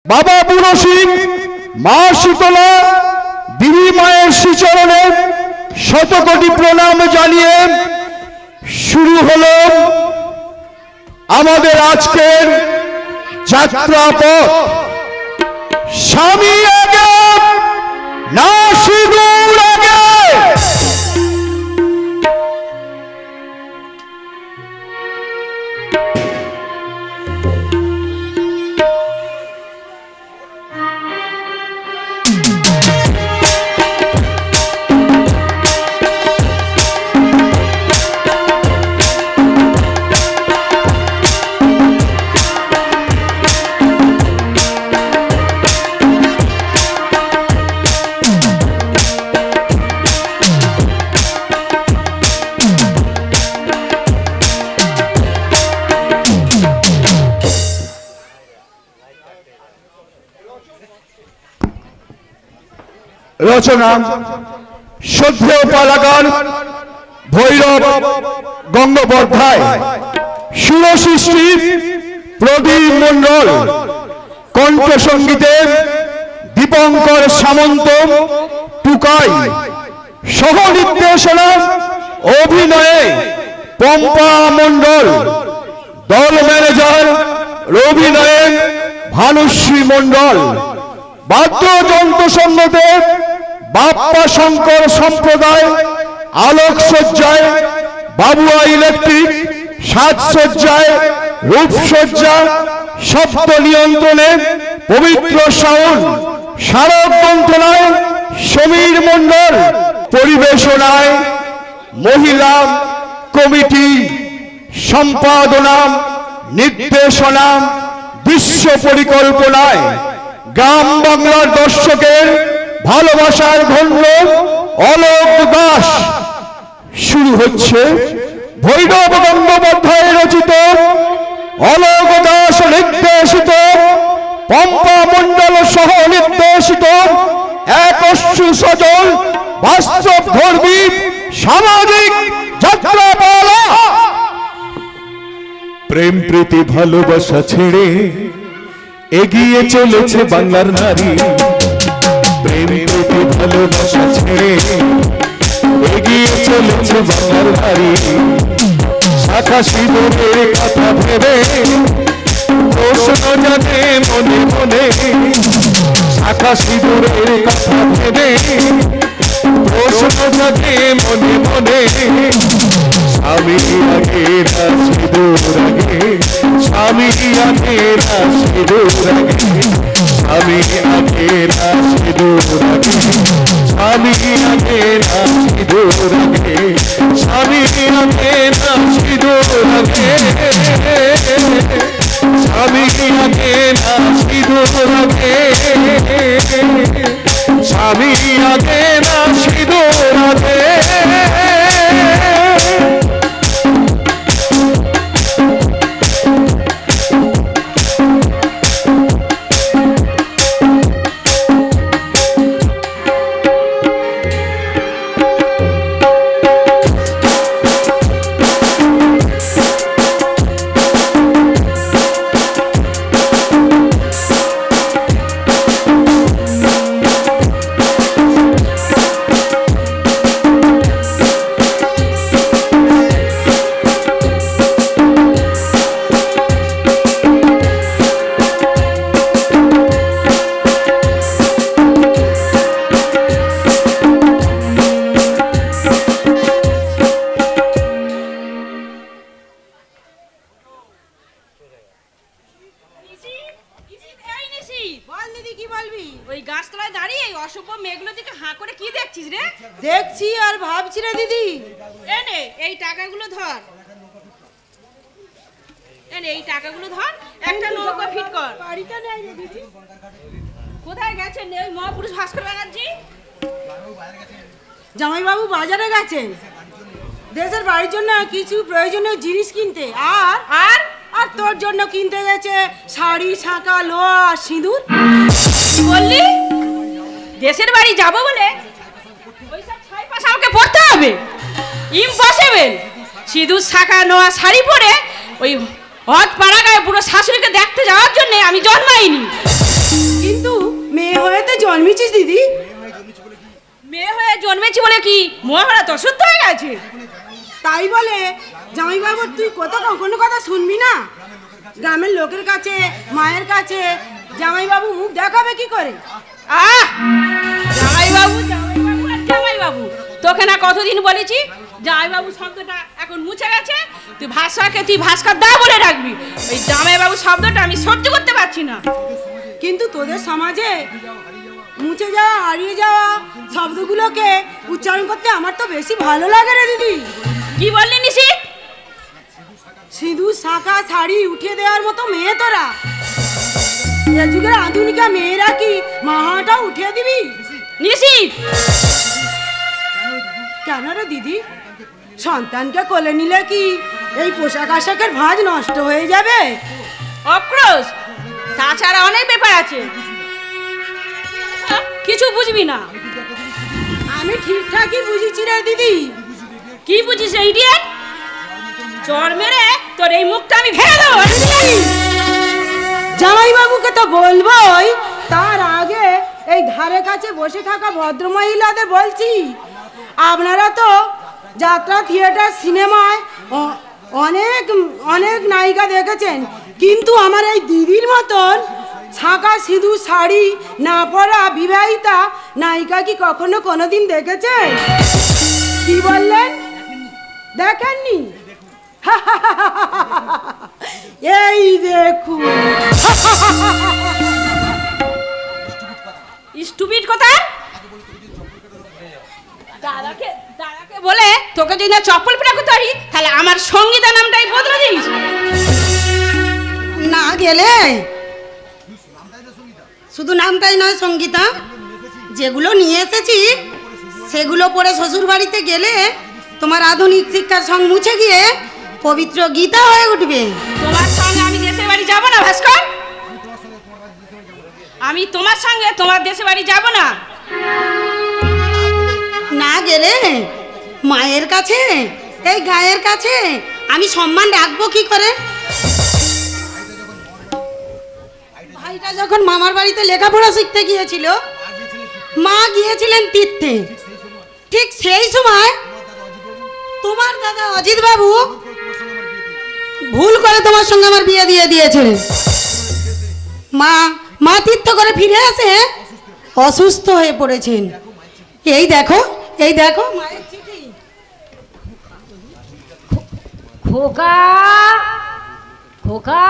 বাবা বুড়ো সিং, মা শীতলা, দেবী মায়ের শ্রীচরণে শতকোটি প্রণাম জানিয়ে শুরু হলো আমাদের আজকের যাত্রাপথ। স্বামী আগে না সিঁদুর আগে। রচনা শ্রদ্ধেয় পালাগার ভৈরব গঙ্গোপাধ্যায়, সুরসৃষ্টি প্রদীপ মণ্ডল, কণ্ঠসঙ্গীতে দীপঙ্কর সামন্ত টুকাই, সহ নির্দেশনা অভিনয়ে পম্পা মণ্ডল, দল ম্যানেজার অভিনয়ে ভানুশ্রী মণ্ডল, বাদ্যযন্ত্র সঙ্গতে বাপ্পা শঙ্কর সম্প্রদায়, আলোকসজ্জায় বাবুয়া ইলেকট্রিক, সাজসজ্জায় রূপসজ্জা, শব্দ নিয়ন্ত্রণে পবিত্র সাউন্ড, স্মারক গ্রন্থনায় সমীর মণ্ডল, পরিবেশনায় মহিলা কমিটি, সম্পাদনা নির্দেশনা দৃশ্য পরিকল্পনায় গ্রাম বাংলার দর্শকের ভালোবাসার ধন্য অলোক দাস। শুরু হচ্ছে ভৈরব গঙ্গোপাধ্যায় রচিত, অলোক দাস নির্দেশিত, পম্পা মণ্ডল সহ নির্দেশিত এক অশ্রু সজল বাস্তব ধর্মী সামাজিক যাত্রাপালা। প্রেম প্রীতি ভালোবাসা ছেড়ে এগিয়ে চলেছে বাংলার নারী। প্রেম প্রীতি ভালোবাসা ছেড়ে এগিয়ে চলেছে বাংলার নারী। শাখা সিঁদুরের কথা ভেবে প্রশ্ন জানে মনে মনে, শাখা সিঁদুরের কথা ভেবে প্রশ্ন জানে মনে মনে। স্বামী আগে না সিঁদুর আগে, স্বামী আগে না সিঁদুর আগে, স্বামী আগে না সিঁদুর আগে, স্বামী আগে না সিঁদুর আগে, স্বামী আগে না সিঁদুর আগে, স্বামী আগে না সিঁদুর আগে, স্বামী আগে না সিঁদুর আগে। জামাইবাবু বাজারে গেছেন দেশের বাড়ির জন্য কিছু প্রয়োজনীয় জিনিস কিনতে, আর আর আর তোর জন্য কিনতে গেছে শাড়ি, শাঁকা, লোয়া, সিঁদুর। কি বললি? দেশের বাড়ি যাব বলে ওইসব ছাই পাশ আমাকে পড়তে হবে? ইম্পসিবল। সিঁদুর, শাঁকা, নোয়া, শাড়ি পরে ওই হজ পাড়া গায়ে পুরো শাশুড়িকে দেখতে যাওয়ার জন্য আমি জন্মাইনি। জন্মেছিস দিদি? মেয়ে হয়ে জন্মেছি বলে কি মহাভারত অশুদ্ধ হয়ে গেছে? তাই বলে জামাইবাবু তুই কোনো কথা শুনবি না? গ্রামের লোকের কাছে, মায়ের কাছে জামাইবাবু মুখ দেখাবে কি করে? আহ, জামাইবাবু জামাইবাবু আর জামাইবাবু, তোকে না কতদিন বলেছি জামাইবাবু শব্দটা এখন মুছে গেছে, তুই ভাস্করকে তুই ভাস্কর দা বলে রাখবি। ওই জামাইবাবু শব্দটা আমি সহ্য করতে পারছি না। কিন্তু তোদের সমাজে মুছে যাওয়া, হারিয়ে যাওয়া শব্দগুলোকে উচ্চারণ করতে আমার তো বেশি ভালো লাগে রে দিদি। কি বললি নিশি? সিঁদুর, শাঁখা, শাড়ি উঠিয়ে দেওয়ার মতো মেয়ে তোরা। এ যুগের আধুনিকা মেয়েরা কি মাহাটা উঠিয়ে দিবি? নিশি, কেন রে দিদি? সন্তানকে কোলে নিলে কি এই পোশাক আশাকের ভাঁজ নষ্ট হয়ে যাবে? অফকোর্স, তাছাড়া অনেক ব্যাপার আছে, কিছু বুঝবি না। আমি ঠিকঠাকই বুঝেছি রে দিদি। কি বুঝিস ইডিয়েট? চড় মেরে তোর এই মুখটা আমি ভেঙে দেবো। জামাইবাবুকে তো বলবোই, তার আগে এই ধারে কাছে বসে থাকা ভদ্রমহিলাদের বলছি, আপনারা তো যাত্রা, থিয়েটার, সিনেমায় অনেক অনেক নায়িকা দেখেছেন, কিন্তু আমার এই দিদির মতন শাঁখা, সিঁদুর, শাড়ি না পরা বিবাহিতা নায়িকা কি কখনো কোনোদিন দেখেছেন? কি বললেন? দেখেননি? এই দেখুন। স্টুপিড কথা। দাদাকে বলে তোকে যদি না চপ্পল পিটা করতে পারি, তাহলে আমার সঙ্গীতা নামটাই বদলে দিস। না গেলে শুধু নামটাই নয় সঙ্গীতা, যেগুলো নিয়ে এসেছি সেগুলো পরে শ্বশুর বাড়িতে গেলে তোমার আধুনিক শিক্ষার সঙ্গ মুছে গিয়ে পবিত্র গীতা হয়ে উঠবে। তোমার সঙ্গে আমি দেশের বাড়ি যাব না ভাস্কর, আমি তোমার সঙ্গে তোমার দেশের বাড়ি যাব না। না গেলে মায়ের কাছে, এই গায়ের কাছে আমি সম্মান রাখবো কি করে? ভাইটা যখন মামার বাড়িতে লেখাপড়া শিখতে গিয়েছিল, মা গিয়েছিলেন তীর্থে, ঠিক সেই সময় তোমার দাদা অজিত বাবু ভুল করে তোমার সঙ্গে আমার বিয়ে দিয়ে দিয়েছিলেন। মা তীর্থ করে ফিরে এসে অসুস্থ হয়ে পড়েছেন। এই দেখো মায়ের চিঠি। খোকা, খোকা,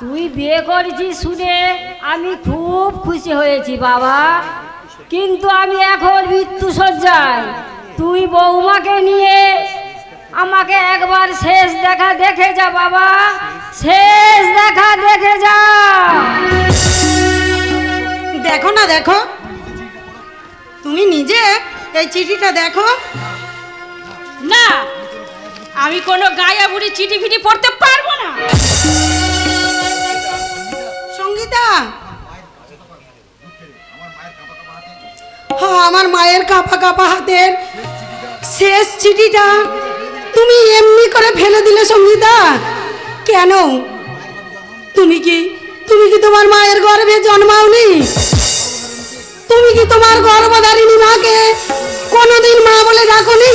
তুই বিয়ে করেছিস শুনে আমি খুব খুশি হয়েছি বাবা, কিন্তু আমি এখন মৃত্যু শয্যায়। তুই বৌমাকে নিয়ে আমাকে একবার শেষ দেখা দেখে যা বাবা, শেষ দেখা দেখে যা। দেখো না, দেখো তুমি নিজে এই চিঠিটা দেখো। না, আমি কোনো গায়া বুড়ি চিঠি ফিটি পড়তে পারবো না। সঙ্গীতা, আমার মায়ের কাঁপা কাঁপা হাতের শেষ চিঠিটা তুমি এমনি করে ফেলে দিলে সঙ্গীতা, কেন? তুমি কি তোমার মায়ের গর্ভে জন্মাওনি? তুমি কি তোমার গর্ভধারিণী মাকে কোনোদিন মা বলে ডাকোনি?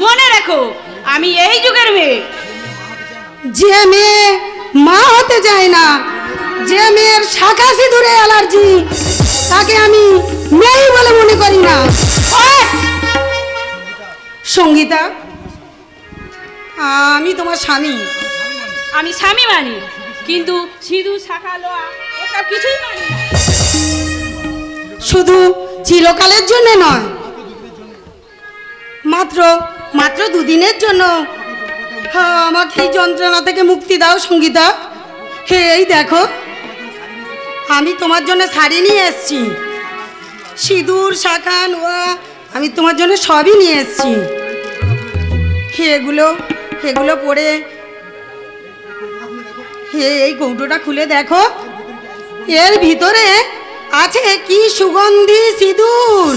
মনে রেখো, আমি এই যুগের মেয়ে। যে মেয়ে মা হতে চায় না, যে মেয়ের শাঁখা সিঁদুরে অ্যালার্জি, তাকে আমি মেয়ে বলে মনে করি না। সঙ্গীতা, আমি তোমার স্বামী। আমি স্বামী মানি, কিন্তু সিঁদুর, শাঁখা, লোহা ওসব কিছুই মানি না। শুধু চিরকালের জন্য নয়, মাত্র দুদিনের জন্য আমাকে এই যন্ত্রণা থেকে মুক্তি দাও সঙ্গীতা। এই দেখো, আমি তোমার জন্য শাড়ি নিয়ে এসেছি, সিঁদুর, শাঁখা, নোয়া, আমি তোমার জন্য সবই নিয়ে এসেছি। এগুলো পরে এই কৌটোটা খুলে দেখো, এর ভিতরে আছে কি সুগন্ধি সিঁদুর।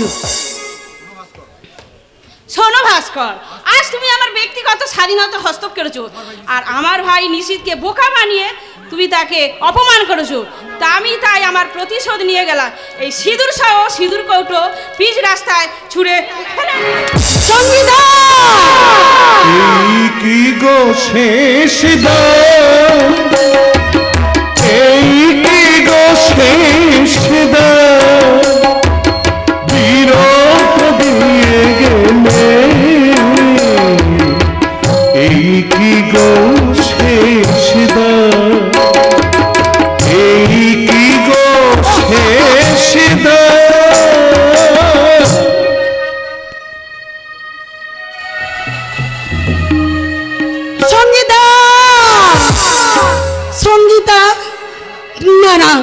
শোনো ভাস্কর, আজ তুমি আমার ব্যক্তিগত স্বাধীনতা হস্তক্ষেপ করেছো আর আমার ভাই নিশীথকে বোকা বানিয়ে তুমি তাকে অপমান করেছো। তাই আমার প্রতিশোধ নিয়ে গেলাম। এই সিঁদুর সহ সিঁদুর কৌটো পিচ রাস্তায় ছুঁড়ে সঙ্গীতা এই কি গো শেষ দাও, এই কি গো শেষ দাও, বিরহ দিয়ে গেলে এই কি গো শেষ দাও, এই কি গো শেষ দাও। সঙ্গীতা সঙ্গীতা না না,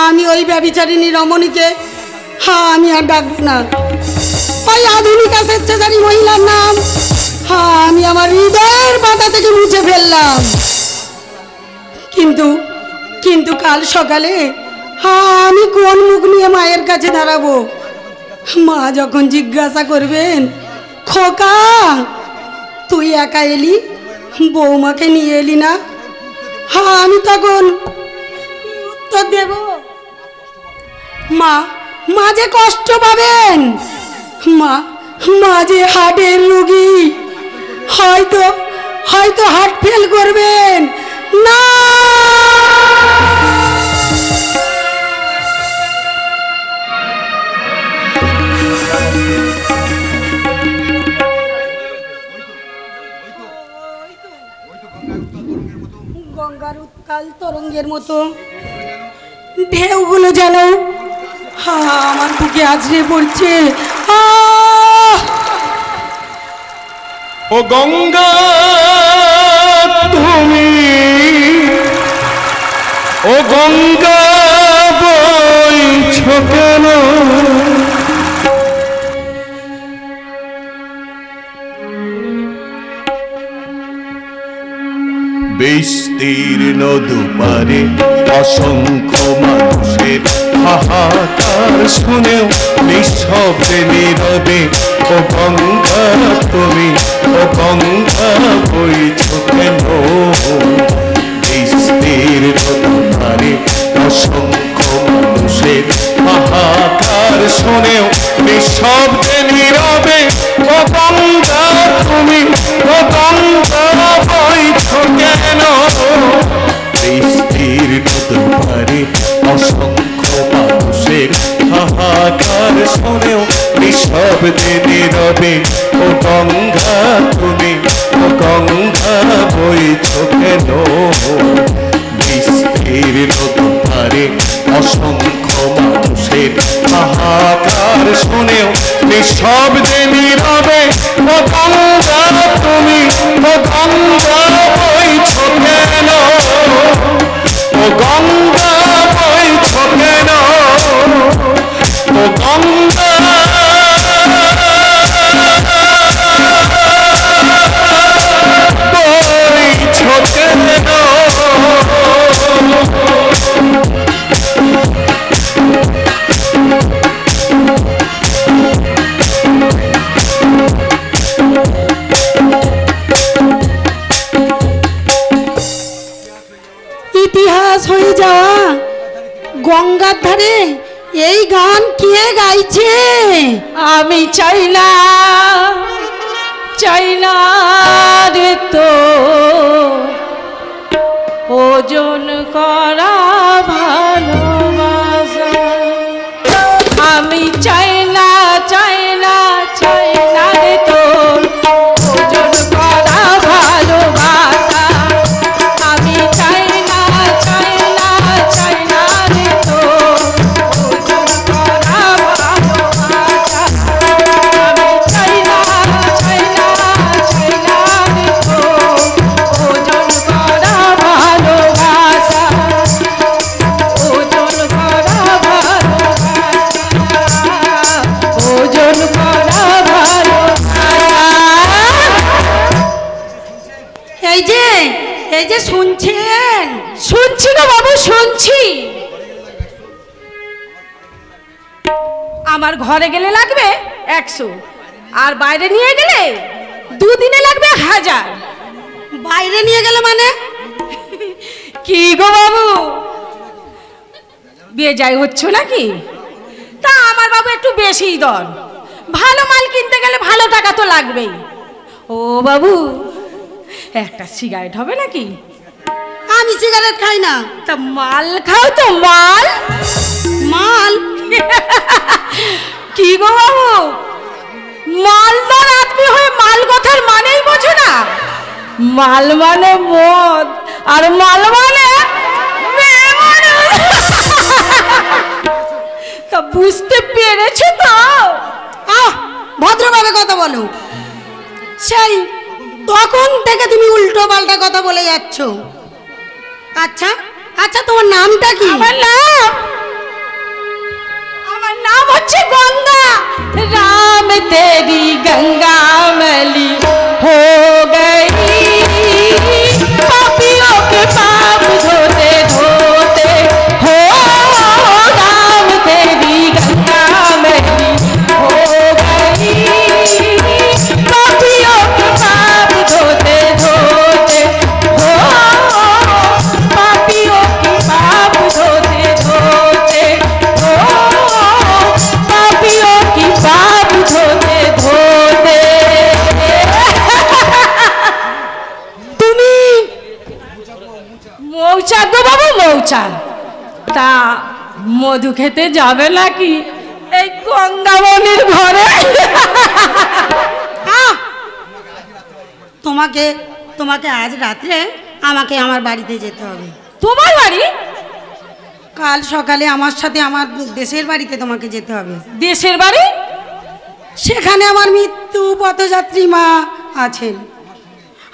আমি ওই ব্যভিচারিণী রমণীকে আমি আর ডাকবো না। ওই আধুনিকা স্বেচ্ছাচারী মহিলার নাম আমি আমার হৃদয়ের পাতা থেকে মুছে ফেললাম। কিন্তু কিন্তু কাল সকালে আমি কোন মুখ নিয়ে মায়ের কাছে দাঁড়াবো? মা যখন জিজ্ঞাসা করবেন, খোকা তুই একা এলি, বৌমাকে নিয়ে এলি না, আমি তখন উত্তর দেব, মা মা যে কষ্ট পাবেন, মা মা যে হার্টের রোগী, হয়তো হয়তো হার্ট ফেল করবেন না। গঙ্গার উত্তাল তরঙ্গের মতো ঢেউগুলো যেন আমার বুকে আছড়ে পড়ছে। ও গঙ্গা তুমি, ও গঙ্গা বইছো কেন, বিস্তীর্ণ দুপারে অসংখ্য মানুষের হাহাকার শুনেও নিঃশব্দে নীরবে ও গঙ্গা তুমি, ও গঙ্গা বইছো কেন, বিস্তীর্ণ দুপারে অসংখ্য মানুষের হাহাকার শুনেও নিঃশব্দে নীরবে ও গঙ্গা তুমি, ও গঙ্গা বইছো কেন, বিস্তীর্ণ দুপারে অসংখ্য মানুষের হাহাকার শুনেও নিঃশব্দে নীরবে ও গঙ্গা তুমি, ও গঙ্গা বইছো কেন, বিস্তীর্ণ দুপারে অসংখ্য মানুষের হাহাকার শুনেও নিঃশব্দে নীরবে ও গঙ্গা তুমি, ও গঙ্গা বইছো কেন, ও গঙ্গা বইছো কেন, ও গঙ্গা বইছো কেন। ইতিহাস হয়ে যাওয়া গঙ্গার ধারে এই গান কে গাইছে? আমি চাই না রে তো ওজন করা ভালোবাসা, আমি চাই না রে তো ওজন করা ভালোবাসা, আমি চাই না রে তো ওজন করা ভালোবাসা, আমি চাই না রে তো ওজন করা ভালোবাসা, ওজন করা ভালোবাসা, ওজন করা ভালোবাসা। এই যে শুনছেন? শুনছি না বাবু, শুনছি। আমার ঘরে গেলে লাগবে 100, আর বাইরে নিয়ে গেলে 2 দিনে লাগবে 1000। বাইরে নিয়ে গেলে মানে? কি গো বাবু, বিয়ে যাই হচ্ছে নাকি? তা আমার বাবু একটু বেশি দর, ভালো মাল কিনতে গেলে ভালো টাকা তো লাগবেই। ও বাবু, একটা সিগারেট হবে নাকি? আমি সিগারেট খাই না। তা মাল খাও তো, মাল। মাল? কি গো বাবু, মালদার আদমি হয়ে মাল কথার মানেই বোঝো না? মাল মানে মদ, আর মাল মানে মেয়ে মানুষ। তা বুঝতে পেরেছো তো? ভদ্রভাবে কথা বলো। সেই তখন থেকে তুমি উল্টো পাল্টা কথা বলে যাচ্ছ। আচ্ছা আচ্ছা, তোমার নামটা কি? আমার নাম হচ্ছে গঙ্গা। রাম তেরি গঙ্গা মলি हो गई, पापियों के पाप धोते धोते हो। राम तेरी गंगा मली हो गई, पापियों के पाप धोते धोते हो। पापियों के पाप धोते धोते हो, पापियों की पाप धोते धोते। তুমি মৌচা গো বাবু, মৌচা। তা মধু খেতে যাবে নাকি এই গঙ্গামণির ঘরে? তোমাকে তোমাকে আজ রাত্রে আমাকে আমার বাড়িতে যেতে হবে। তোমার বাড়ি? কাল সকালে আমার সাথে আমার দেশের বাড়িতে তোমাকে যেতে হবে। দেশের বাড়ি? সেখানে আমার মৃত্যু পথযাত্রী মা আছেন।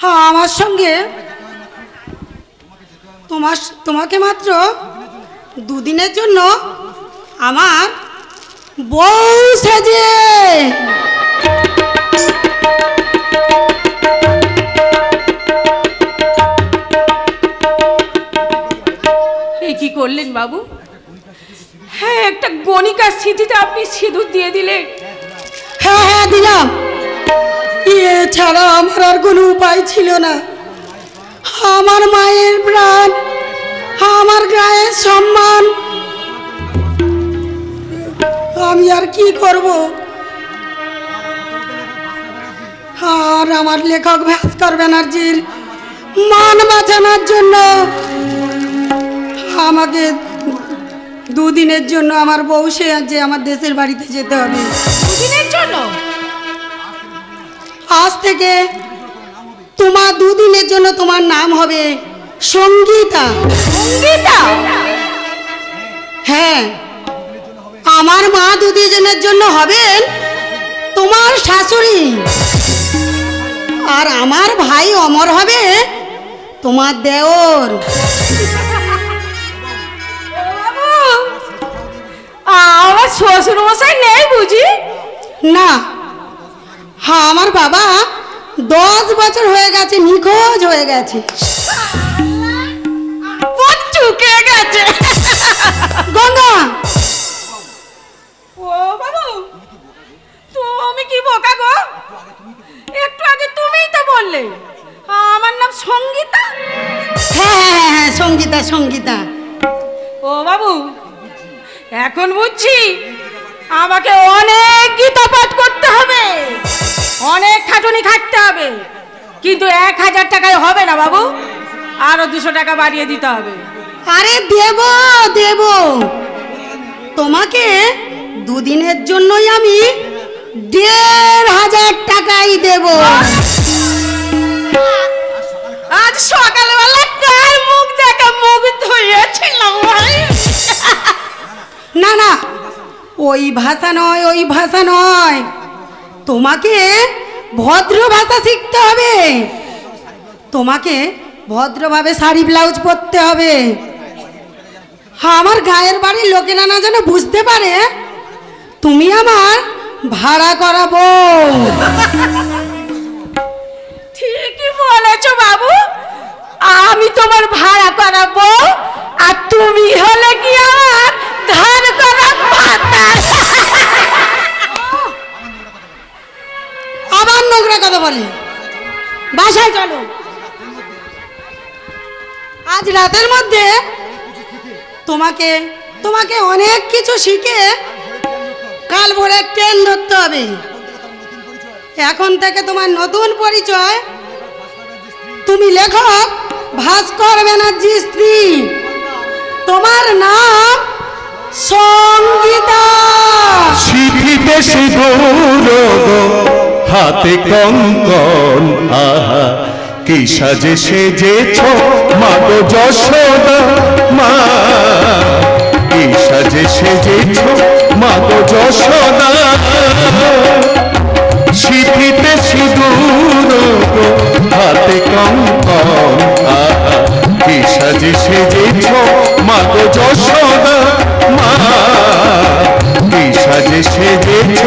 হ্যাঁ, আমার সঙ্গে তোমাকে মাত্র 2 দিনের জন্য আমার বউ সেজে। এই কি করলেন বাবু? হ্যাঁ, একটা গণিকার স্মৃতিতে আপনি সিঁদুর দিয়ে দিলেন। হ্যাঁ হ্যাঁ, দিলাম। এছাড়া আমার আর কোনো উপায় ছিল না। আমার মায়ের প্রাণ, আমার গায়ের সম্মান, আমি আর কি করব? আর আমার লেখক ভাস্কর ব্যানার্জির মান বাঁচানোর জন্য আমাকে 2 দিনের জন্য আমার বউ সেজে আমার দেশের বাড়িতে যেতে হবে। 2 দিনের জন্য? আজ থেকে 2 দিনের জন্য তোমার নাম হবে সঙ্গীতা। সঙ্গীতা? হ্যাঁ, আমার মা 2 দিনের জন্য হবেন তোমার শাশুড়ি, আর আমার ভাই অমর হবে তোমার দেওর। আমার শ্বশুর মশাই নেই বুঝি? না, হ্যাঁ, আমার বাবা 10 বছর হয়ে গেছে, নিখোঁজ হয়ে গেছে। চুকে গেছে। গঙ্গা, ও বাবু, তুমি কি বোকা গো? একটু আগে তুমিই তো বললে আমার নাম সঙ্গীতা। হ্যাঁ হ্যাঁ হ্যাঁ, সঙ্গীতা সঙ্গীতা। ও বাবু, এখন বুঝছি আমাকে অনেক গীতা পাঠ করতে হবে, অনেক খাটুনি খাটতে হবে, কিন্তু 1000 টাকায় হবে না বাবু, আরো 200 টাকা বাড়িয়ে দিতে হবে। আরে দেব দেব, তোমাকে 2 দিনের জন্যই আমি 1500 টাকাই দেব। আজ সকালবেলা কার মুখ দেখে মুখ ধুয়েছিলাম ভাই। না না, ওই ভাষা নয়, ওই ভাষা নয়, তোমাকে ভদ্র ভাষা শিখতে হবে। তোমাকে ভদ্রভাবে শাড়ি ব্লাউজ পরতে হবে। আমার গায়ের বাড়ির লোকেরা না যেন বুঝতে পারে তুমি আমার ভাড়া করা বউ। ঠিকই বলেছো বাবু, আমি তোমার ভাড়া করা বউ, আর তুমি হলে কি আমার ধার করা পাতা। হ্যাঁ চলো। আজ রাতের মধ্যে তোমাকে তোমাকে অনেক কিছু শিখে কাল ভোরে ট্রেন ধরতে হবে। এখন থেকে তোমার নতুন পরিচয়, তুমি লেখক ভাস্কর ব্যানার্জি স্ত্রী, তোমার নাম সঙ্গীতা। সিঁথিতে সিঁদুর হাতে কঙ্কন, আহা কি সাজে সেজেছ মা গো যশোদা মা, কি সাজে সেজেছ মা গো যশোদা। সিঁথিতে সিঁদুর হাতে কঙ্কন, আহা কি সাজে সেজেছ মা গো যশোদা মা, কি সাজে সেজেছ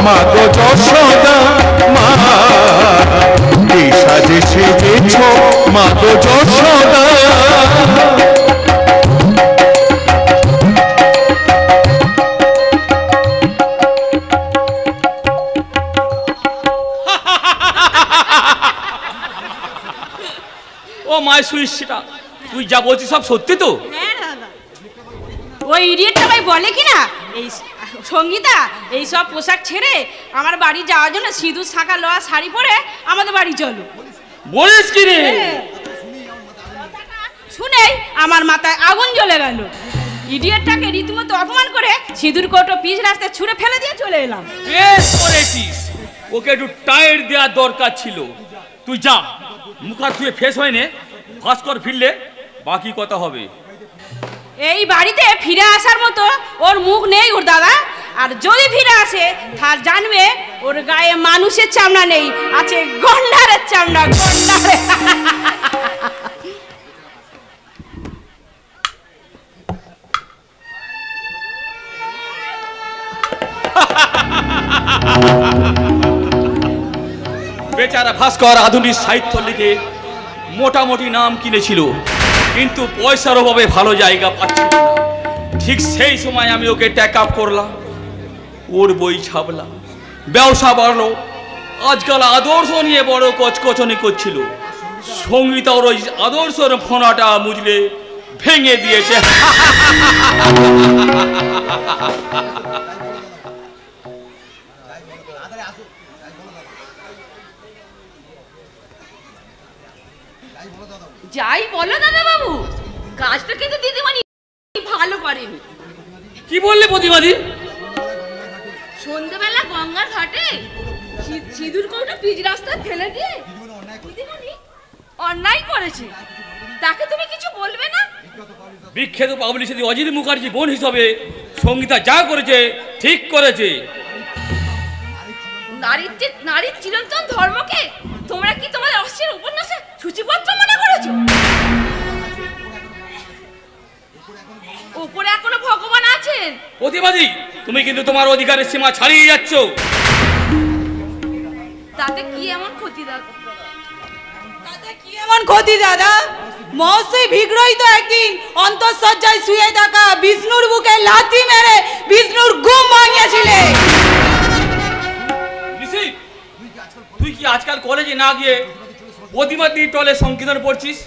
মা গো যশোদা মা, কি সাজে সেজেছ মা গো যশোদা। ও মায় সুইসটা, তুই যা বলছিস সব সত্যি তো? হ্যাঁ দাদা, ওই ইডিয়েটটা ভাই বলে কি না এই সঙ্গীতা এই সব পোশাক ছেড়ে আমার বাড়ি যাওয়ার জন্য সিঁদুর শাঁখা লোয়া শাড়ি পরে আমাদের বাড়ি চলো। বলিস কি রে? শুনেই আমার মাথায় আগুন জ্বলে গেল। ইডিয়েটটাকে রীতিমতো অপমান করে সিঁদুর কৌটো পিচ রাস্তায় ছুঁড়ে ফেলে দিয়ে চলে এলাম। বেশ করেছিস, ওকে একটু টাইট দেওয়ার দরকার ছিল। তুই যা, মুখ হাত ধুয়ে ফ্রেশ হয়ে নে, ভাস্কর ফিরলে বাকি কথা হবে। এই বাড়িতে ফিরে আসার মতো ওর মুখ নেই ওর দাদা, আর যদি ফিরে আসে তাহলে জানবে ওর গায়ে মানুষের চামড়া নেই, আছে গন্ডারের চামড়া, গন্ডারের। বেচারা ভাস্কর আধুনিক সাহিত্য লিখে মোটামুটি নাম কিনেছিল, কিন্তু পয়সার অভাবে ভালো জায়গা পাচ্ছিল না। ঠিক সেই সময় আমি ওকে ট্যাক আপ করলাম, ওর বই ছাপলাম, ব্যবসা বাড়লো। আজকাল আদর্শ নিয়ে বড় কচকচনি করছিল। সঙ্গীতা ওর ওই আদর্শের ফোনাটা মুজলে ভেঙে দিয়েছে। যাই বলো দাদা বাবু, কাজটা কিন্তু দিদিমণি ভালো করেনি। কি বললে প্রতিবাদী? সন্ধ্যেবেলা গঙ্গার ঘাটে সিঁদুর কৌটা পিচ রাস্তায় ফেলে দিয়ে দিদিমণি অন্যায় করেছে, তাকে তুমি কিছু বলবে না? বিখ্যাত পাবলিশিটি অজিত মুখার্জি বোন হিসাবে সঙ্গীতা যা করেছে ঠিক করেছে। নারীর চিরন্তন ধর্মকে তোমরা কি তোমাদের অশ্লীল উপন্যাসে সূচিপত্র মনে করেছো? উপরে এখনো ভগবান আছেন। প্রতিবাদী, তুমি কিন্তু তোমার অধিকারের সীমা ছাড়িয়ে যাচ্ছ। তাতে কি এমন ক্ষতি দাদা? তাতে কি এমন ক্ষতি দাদা? মহর্ষি বিগ্রহী তো একদিন অন্তঃসজ্জায় শুয়ে থাকা বিষ্ণুর বুকে লাথি মেরে বিষ্ণুর ঘুম ভাঙিয়েছিলে। তুই কি আজকাল কলেজে না গিয়ে প্রতিবাদী টলে সংকীর্তন পড়ছিস?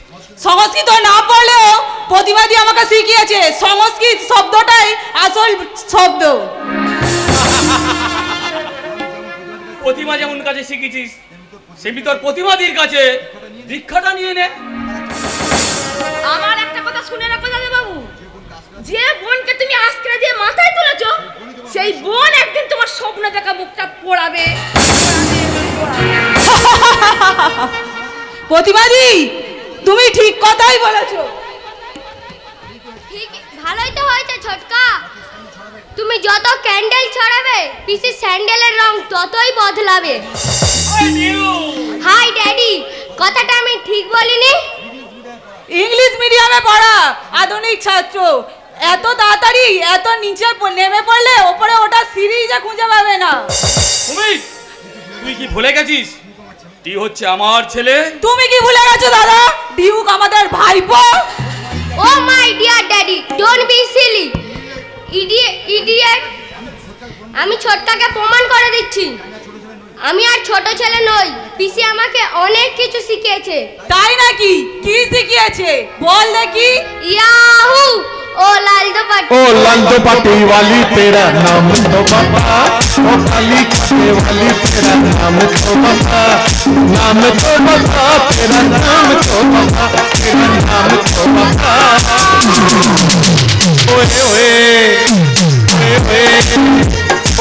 সংস্কৃত না পড়লেও প্রতিবাদী আমাকে শিখিয়েছে সংস্কৃত শব্দটাই আসল শব্দ। প্রতিমা যেমন কাছে শিখেছিস সেমি তোর প্রতিবাদীর কাছে দীক্ষাটা নিয়ে নে। আমার একটা কথা শুনে রাখো দাদা বাবু, যে বোনকে তুমি আজকে দিয়ে মাথায় তুলেছো সেই বোন একদিন তোমার স্বপ্ন দেখা মুখটা পোড়াবে। প্রতিবাদী, তুমি ঠিক কথাই বলেছো। ঠিক, ভালোই তো হয়েছে ছোটকা। তুমি যত ক্যান্ডেল ছড়াবে পিসি স্যান্ডেলের রং ততই বদলাবে। হাই ড্যাডি, কথাটা আমি ঠিক বলিনি? ইংলিশ মিডিয়ামে পড়া আধুনিক ছাত্র এত তাড়াতাড়ি এত নিচে নেমে পড়লে ওপরে ওটা সিঁড়িটা খুঁজে পাবে না। তুই কি ভুলে গেছিস টি হচ্ছে আমার ছেলে? তুমি কি ভুলে গেছো দাদা? ডিউক আমাদের ভাইপো। Oh my dear daddy, don't be silly idiot. আমি ছোটকাকে প্রমাণ করে দিচ্ছি। আমি আর ছোট ছেলে নই, পিসি আমাকে অনেক কিছু শিখিয়েছে। তাই নাকি? কি শিখিয়েছে বল দেখি। ইয়াহু ओ लाल दुपट्टी वाली तेरा नाम तो बाबा, ओ काली कटे वाली तेरा नाम तो बाबा, नाम तो बाबा तेरा नाम तो बाबा, तेरा नाम तो बाबा। ओए ओए ओए ओए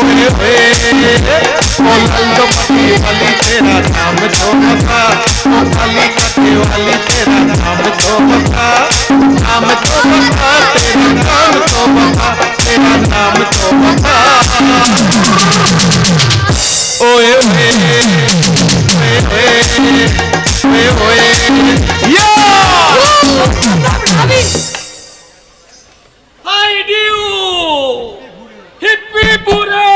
ओए ओए, ओ लाल दुपट्टी वाली तेरा नाम तो बाबा, ओ काली कटे वाली तेरा नाम तो बाबा, नाम तो बाबा तेरा नाम तो बाबा, तेरा नाम तो बाबा। ओए ओए ओए ओए ओए या हाय डिू हिप्पी पूरे।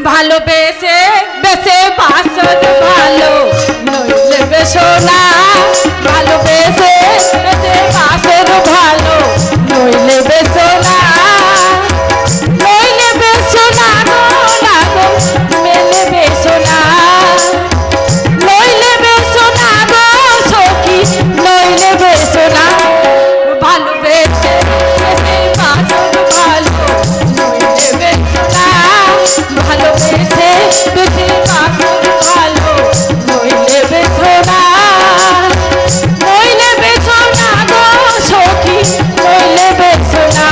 ভালোবেসে বেসে বাসর ভালো নইলে বেসো না, ভালোবেসে বেসে বাসর ভালো নইলে বেসো না, নইলে বেসো না গো লাগো মেলে বেসো না, নইলে বেসো না গো সখী নইলে বেসো না, ভালোবেসে বেসে বাসর ভালো নইলে বেসো না, ভালোবেসে বেশি বাসর ভালো নইলে বেসো না, নইলে বেসো না গো সখী নইলে বেসো না,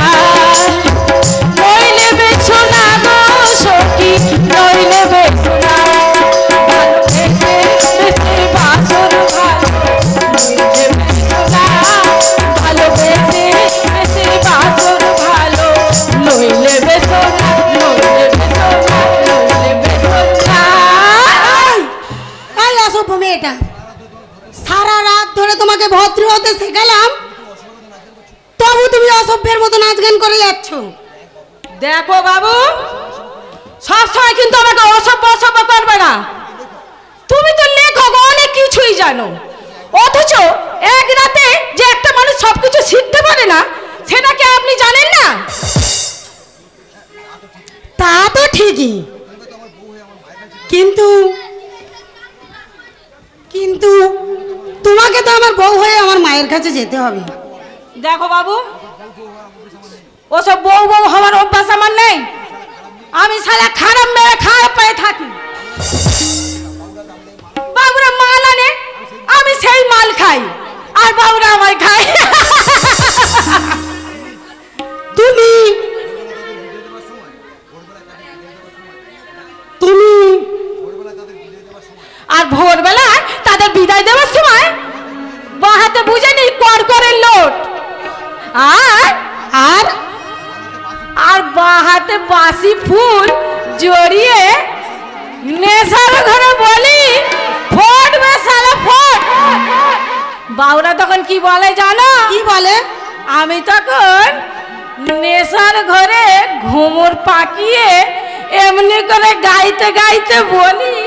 নইলে বেসো না গো সখী নইলে বেসো না, ভালোবেসে বেশি বাসর ভালো নইলে বেসো না, ভালোবেসে বেশি বাসর ভালো নইলে বেসো না, নইলে বেসো না, নইলে বেসো না। এই অসভ্য মেয়েটা, সারা রাত ধরে তোমাকে ভদ্র হতে শেখালাম, তবু তুমি অসভ্যের মতো নাচ গান করে যাচ্ছ। দেখো বাবু, সবসময় কিন্তু আমাকে অসভ্য অসভ্য করবে না। তুমি তো লেখক, অনেক কিছুই জানো, অথচ এক রাতে যে একটা মানুষ সবকিছু শিখতে পারে না সেটা কি আপনি জানেন না? তা তো ঠিকই, কিন্তু কিন্তু তোমাকে তো আমার বউ হয়ে আমার মায়ের কাছে যেতে হবে। দেখো বাবু, ওসব বউ বউ হওয়ার অভ্যাস আমার নেই। আমি সালা খারাপ মেয়ে খারাপ পেয়ে থাকি। বাবুরা মাল আনে, আমি সেই মাল খাই, আর বাবুরা আমায় খায়। তুমি তুমি আর ভোরবেলা তাদের বিদায় দেওয়ার সময় বাহাতে বুঝে নি কড়কড়ের লোট, আর আর আর বাহাতে বাসি ফুল জড়িয়ে নেশার ঘরে বলি ফোট বে সালা ফোট। বাউরা তখন কি বলে জানো? কি বলে? আমি তখন নেশার ঘরে ঘুমুর পাকিয়ে এমনি করে গাইতে গাইতে বলি,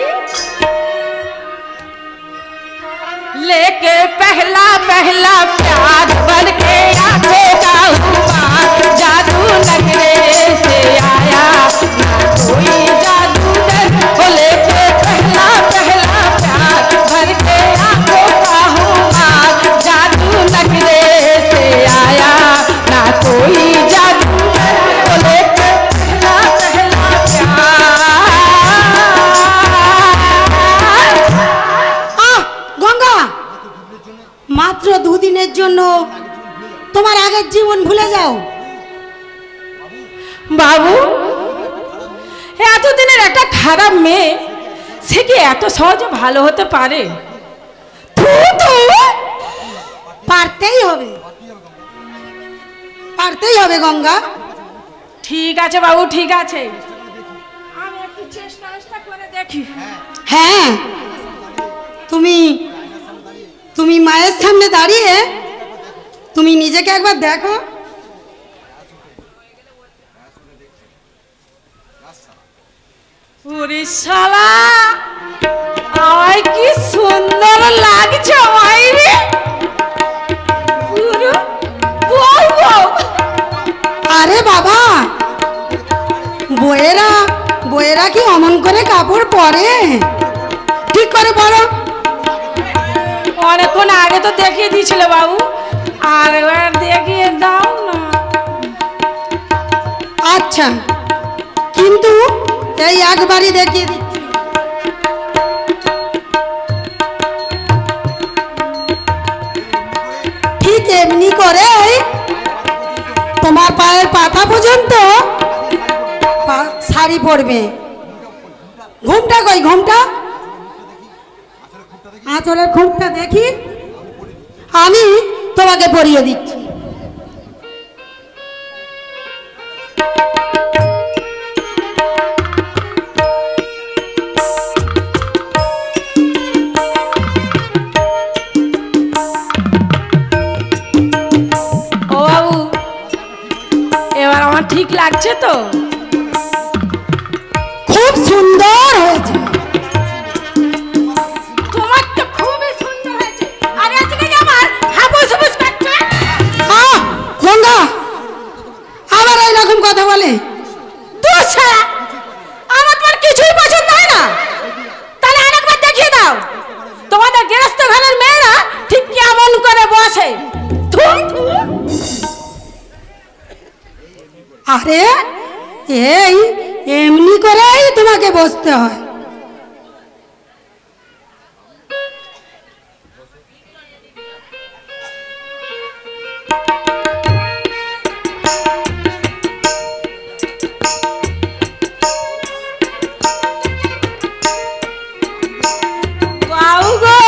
लेके पहला पहला प्यार बन के आंखों का हुआ, जादू नगरे से आया ना कोई जादूगर, वो लेके पहला पहला प्यार बन के आंखों का हुआ, जादू नगरे से आया ना कोई जादूगर, वो लेके पहला पहला प्यार। গঙ্গা, মাত্র দুদিনের জন্য তোমার আগের জীবন ভুলে যাও। বাবু, এতদিনের একটা খারাপ মেয়ে, সে কি এত সহজে ভালো হতে পারে? পারতেই হবে, পারতেই হবে গঙ্গা। ঠিক আছে বাবু, ঠিক আছে, আমি একটু চেষ্টা করে দেখি। হ্যাঁ, তুমি তুমি মায়ের সামনে দাঁড়িয়ে তুমি নিজেকে একবার দেখো। ওরে শালা, আমায় কি সুন্দর লাগছে মাইরে। আরে বাবা, বইয়েরা কি অমন করে কাপড় পরে? ঠিক করে পরো। অনেকক্ষণ আগে তো দেখিয়ে দিয়েছিল বাবু, আর এবার দেখিয়ে দাও না। আচ্ছা, কিন্তু এই একবারই দেখিয়ে দিচ্ছি। ঠিক এমনি করে তোমার পায়ের পাতা পর্যন্ত শাড়ি পরবে। ঘুমটা কই? ঘুমটা, আঁচলের ঘুমটা দেখি, আমি তোমাকে পরিয়ে দিচ্ছি। ও বাবু, এবার আমার ঠিক লাগছে তো? খুব সুন্দর হয়েছে। তোমার তো খুবই সুন্দর হয়েছে। আর আজকে যে আমার হাবুস হাবুস করছে। গঙ্গা আবার এইরকম কথা বলে? দোষা, আমার তোমার কিছুই পছন্দ হয় না। তাহলে আরেকবার দেখিয়ে দাও তোমাদের গৃহস্থ ঘরের মেয়েরা ঠিক কেমন করে বসে। আরে এই এমনি করেই তোমাকে বসতে হয়। বাবু গো,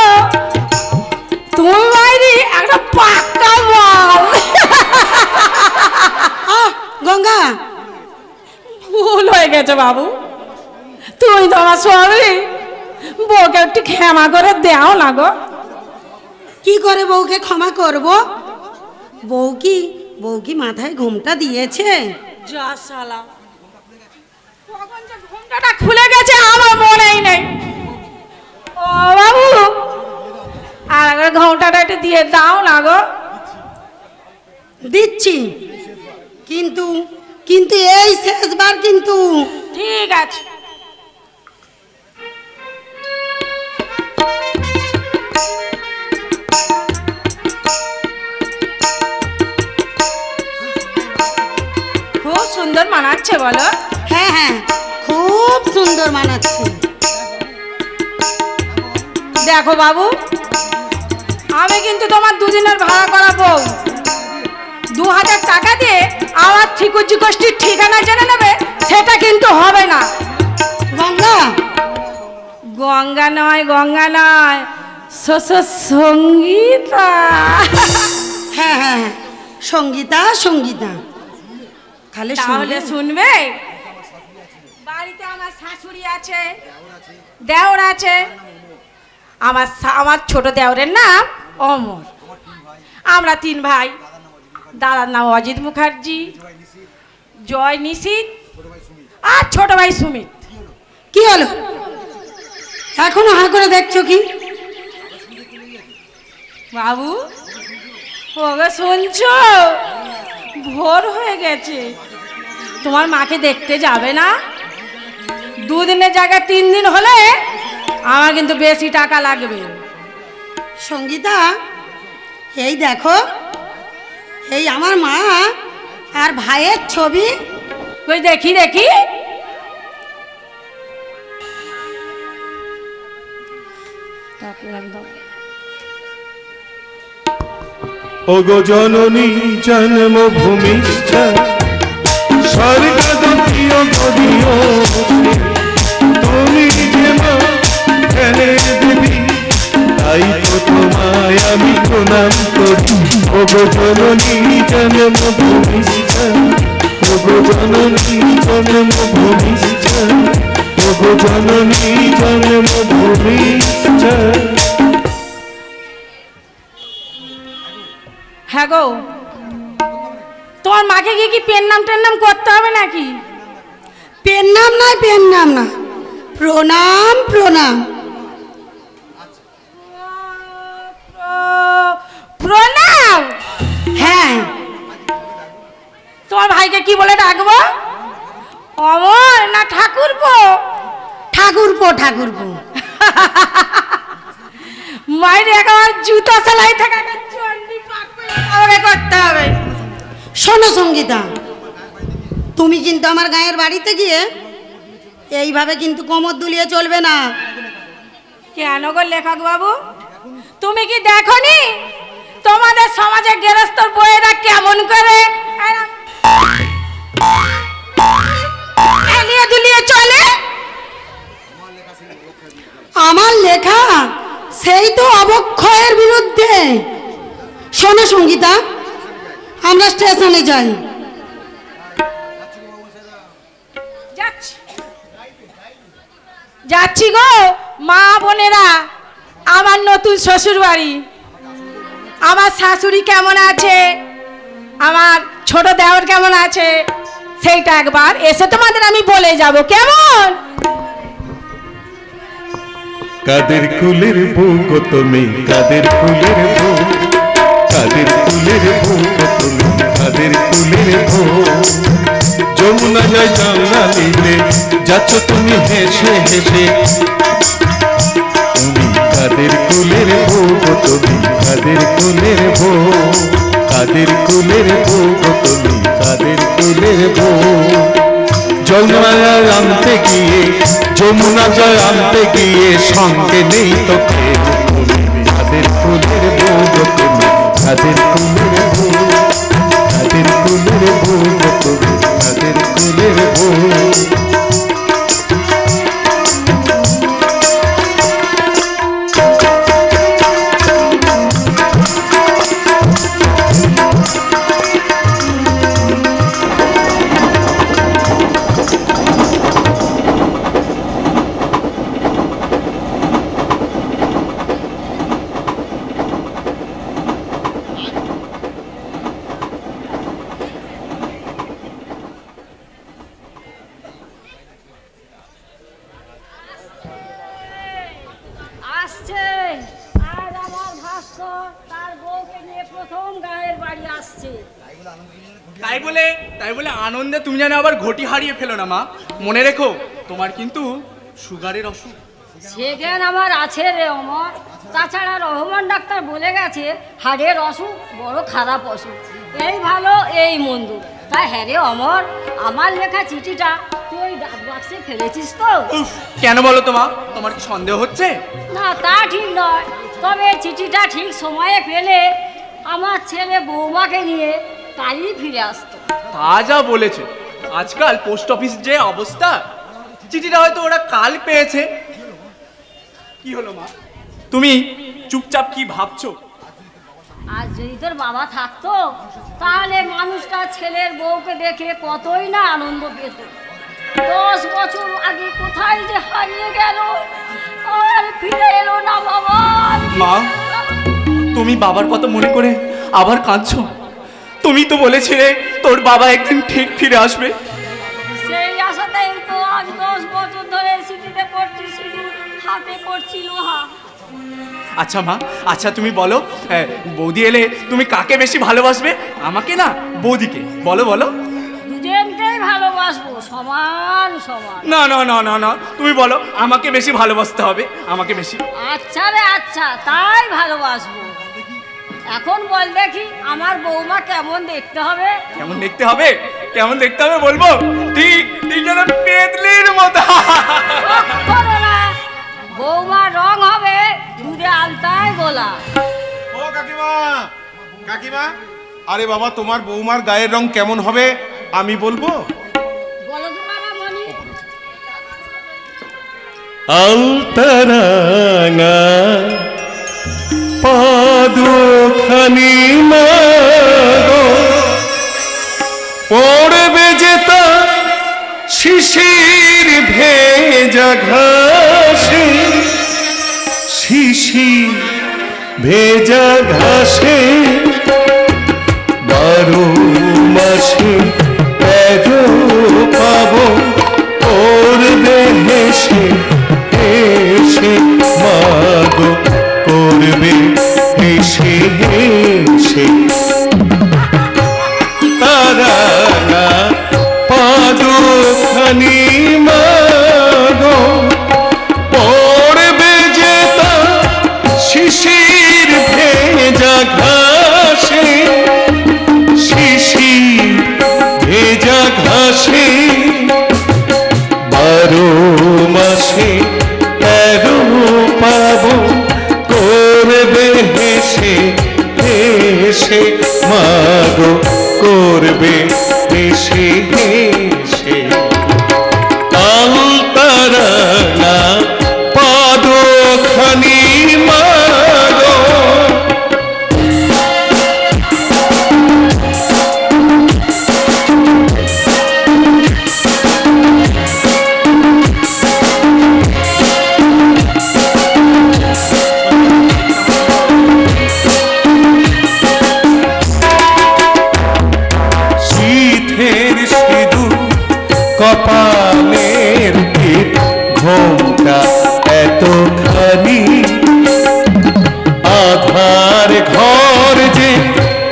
তোমার বাইরে একটা পাক্কা বল। গঙ্গা, ভুল হয়ে গেছে বাবু, তুমি তোমার স্বামী বউকে একটু ক্ষমা করে দাও না গো। কি করে বউকে ক্ষমা করব? বউ কি মাথায় ঘুমটা দিয়েছে? যা শালা, কখন যে ঘুমটাটা খুলে গেছে আমার মনেই নেই। ও বাবু, আর একবার ঘুমটাটা একটু দিয়ে দাও না গো। দিচ্ছি, কিন্তু এই শেষবার কিন্তু। ঠিক আছে। খুব সুন্দর মানাচ্ছে বলো। হ্যাঁ হ্যাঁ, খুব সুন্দর মানাচ্ছে। দেখো বাবু, আমি কিন্তু তোমার দুদিনের ভাড়া করা বউ। 2000 টাকা দিয়ে আমার ঠিকুজি গোষ্ঠীর ঠিকানা জেনে নেবে, সেটা কিন্তু হবে না। গঙ্গা, গঙ্গা নয়, গঙ্গা নয়, সঙ্গীতা। হ্যাঁ হ্যাঁ, সঙ্গীতা সঙ্গীতা। তাহলে তাহলে শুনবে, বাড়িতে আমার শাশুড়ি আছে, দেওর আছে। আমার ছোট দেওরের নাম অমর। আমরা 3 ভাই। দাদার নাম অজিত মুখার্জি, জয় নিশিত, আর ছোট ভাই সুমিত। কি হলো এখনো হা করে দেখছো কি? বাবু, ওকে শুনছো? ভোর হয়ে গেছে, তোমার মাকে দেখতে যাবে না? 2 দিনের জায়গায় 3 দিন হলে আমার কিন্তু বেশি টাকা লাগবে। সঙ্গীতা, এই দেখো, এই আমার মা আর ভাইয়ের ছবি। ওই দেখি দেখি। ওগো জননী জন্মভূমিষ্ঠ স্বর্গদতীয় গদীয়, তুমি যে মা জ্ঞানের দেবী, তাই তো তোমায় আমি প্রণাম করি। ওগো জননী জন্মভূমিষ্ঠ, ওগো জননী জন্মভূমিষ্ঠ, ওগো জননী জন্মভূমিষ্ঠ। হ্যাঁ গো, তোমার মাকে গিয়ে কি পেন নাম করতে হবে নাকি? পেন নাম নয়, পেন নাম না, প্রণাম প্রণাম। প্রণাম? হ্যাঁ, তোমার ভাইকে কি বলে ডাকবো? অমর না ঠাকুরপো? ঠাকুরপো, ঠাকুরপো। মায়ের একেবারে জুতো সেলাই থেকে আমাকে করতে হবে। শোনো সঙ্গীতা, তুমি কিন্তু আমার গায়ের বাড়িতে গিয়ে এইভাবে কিন্তু কোমর দুলিয়ে চলবে না। কেন গো লেখক বাবু, তুমি কি দেখনি তোমাদের সমাজে গেরস্তর বইয়েরা কেমন করে এলিয়ে দুলিয়ে চলে? আমার লেখা সেই তো অবক্ষয়ের বিরুদ্ধে। শোনো সঙ্গীতা, আমরা স্টেশনে যাই। যাচ্ছি গো মা বোনেরা, আমার নতুন শ্বশুর বাড়ি। আমার শাশুড়ি কেমন আছে, আমার ছোট দেওর কেমন আছে, সেইটা একবার এসে তোমাদের আমি বলে যাব, কেমন? কাদের কুলের বউ গো তুমি, কাদের কুলের বউ, কাদের কুলের বউ গো তুমি, কাদের কুলের বউ। যমুনা যায় জানলা নিতে যাচ্ছ তুমি হেসে হেসে, তুমি কাদের কুলের বউ গো তুমি, কাদের কুলের বউ, কাদের কুলের বউ গো তুমি, কাদের কুলের বউ। যমুনা জয় আনতে গিয়ে, যমুনা জয় আনতে গিয়ে সঙ্গে নেই তো কেউ, কাদের কুলের বউ গো তুমি, কাদের কুলের বউ, কাদের কুলের বউ গো তুমি, কাদের কুলের বউ। তাই বলে আনন্দে তুমি যেন আবার ঘটি হারিয়ে ফেলো না মা, মনে রেখো তোমার কিন্তু সুগারের অসুখ। সেখানে আমার আছে রে অমর, তাছাড়া রহমান ডাক্তার বলে গেছে হাড়ের অসুখ বড় খারাপ অসুখ, এই ভালো এই মন্দ। তাই হ্যাঁ রে অমর, আমার লেখা চিঠিটা তুই ডাক বাক্সে ফেলেছিস তো? কেন বলো তো মা, তোমার কি সন্দেহ হচ্ছে? না তা ঠিক নয়, তবে চিঠিটা ঠিক সময়ে পেলে আমার ছেলে বৌমাকে নিয়ে কালই ফিরে আসতো। তা যা বলেছে, আজকাল পোস্ট অফিস যে অবস্থা, চিঠিটা হয়তো ওরা কাল পেয়েছে। কি হলো মা, তুমি চুপচাপ কি ভাবছো? আর যদি তোর বাবা থাকতো তাহলে মানুষটা ছেলের বউকে দেখে কতই না আনন্দ পেত। 10 বছর আগে কোথায় যে হারিয়ে গেল, আর ফিরে এলো না বাবা। মা, তুমি বাবার কথা মনে করে আবার কাঁদছো? তুমি তো বলেছিলে তোর বাবা একদিন ঠিক ফিরে আসবে। সেই আশাতেই তো আজ 10 বছর ধরে স্মৃতিতে পড়ছি, স্মৃতি হাতে পড়ছিল। আচ্ছা মা, আচ্ছা তুমি বলো, বৌদি এলে তুমি কাকে বেশি ভালোবাসবে, আমাকে না বৌদিকে? বলো বলো। দুজনকেই ভালোবাসবো সমান সমান। না না না না না, তুমি বলো আমাকে বেশি ভালোবাসতে হবে, আমাকে বেশি। আচ্ছা রে আচ্ছা, তাই ভালোবাসবো। এখন বল দেখি আমার বৌমা কেমন দেখতে হবে? কেমন দেখতে হবে, কেমন দেখতে হবে বলবো? ঠিক ঠিক যেন পেতলির মতো। বৌমা রং হবে দুধে আলতায় গোলা। ও কাকিমা, কাকিমা, আরে বাবা তোমার বৌমার গায়ের রং কেমন হবে আমি বলবো? বলো তো বাবা মনি। আলতারাঙা পাদুখানি পড়বে যেতা শিশির ভেজা ঘাসে, শিশির ভেজা ঘাসে 12 মাসে 13 পাবো করবে হেসে হেসে, মাগো করবে হেসে হেসে। তারা মাসে 13 পাবো করবে হেসে হেসে মাগো করবে হেসে হেসে আলতারানা পাদখানি মাগো কপালের টিপ ঘোমটা এতখানি আধার ঘর যে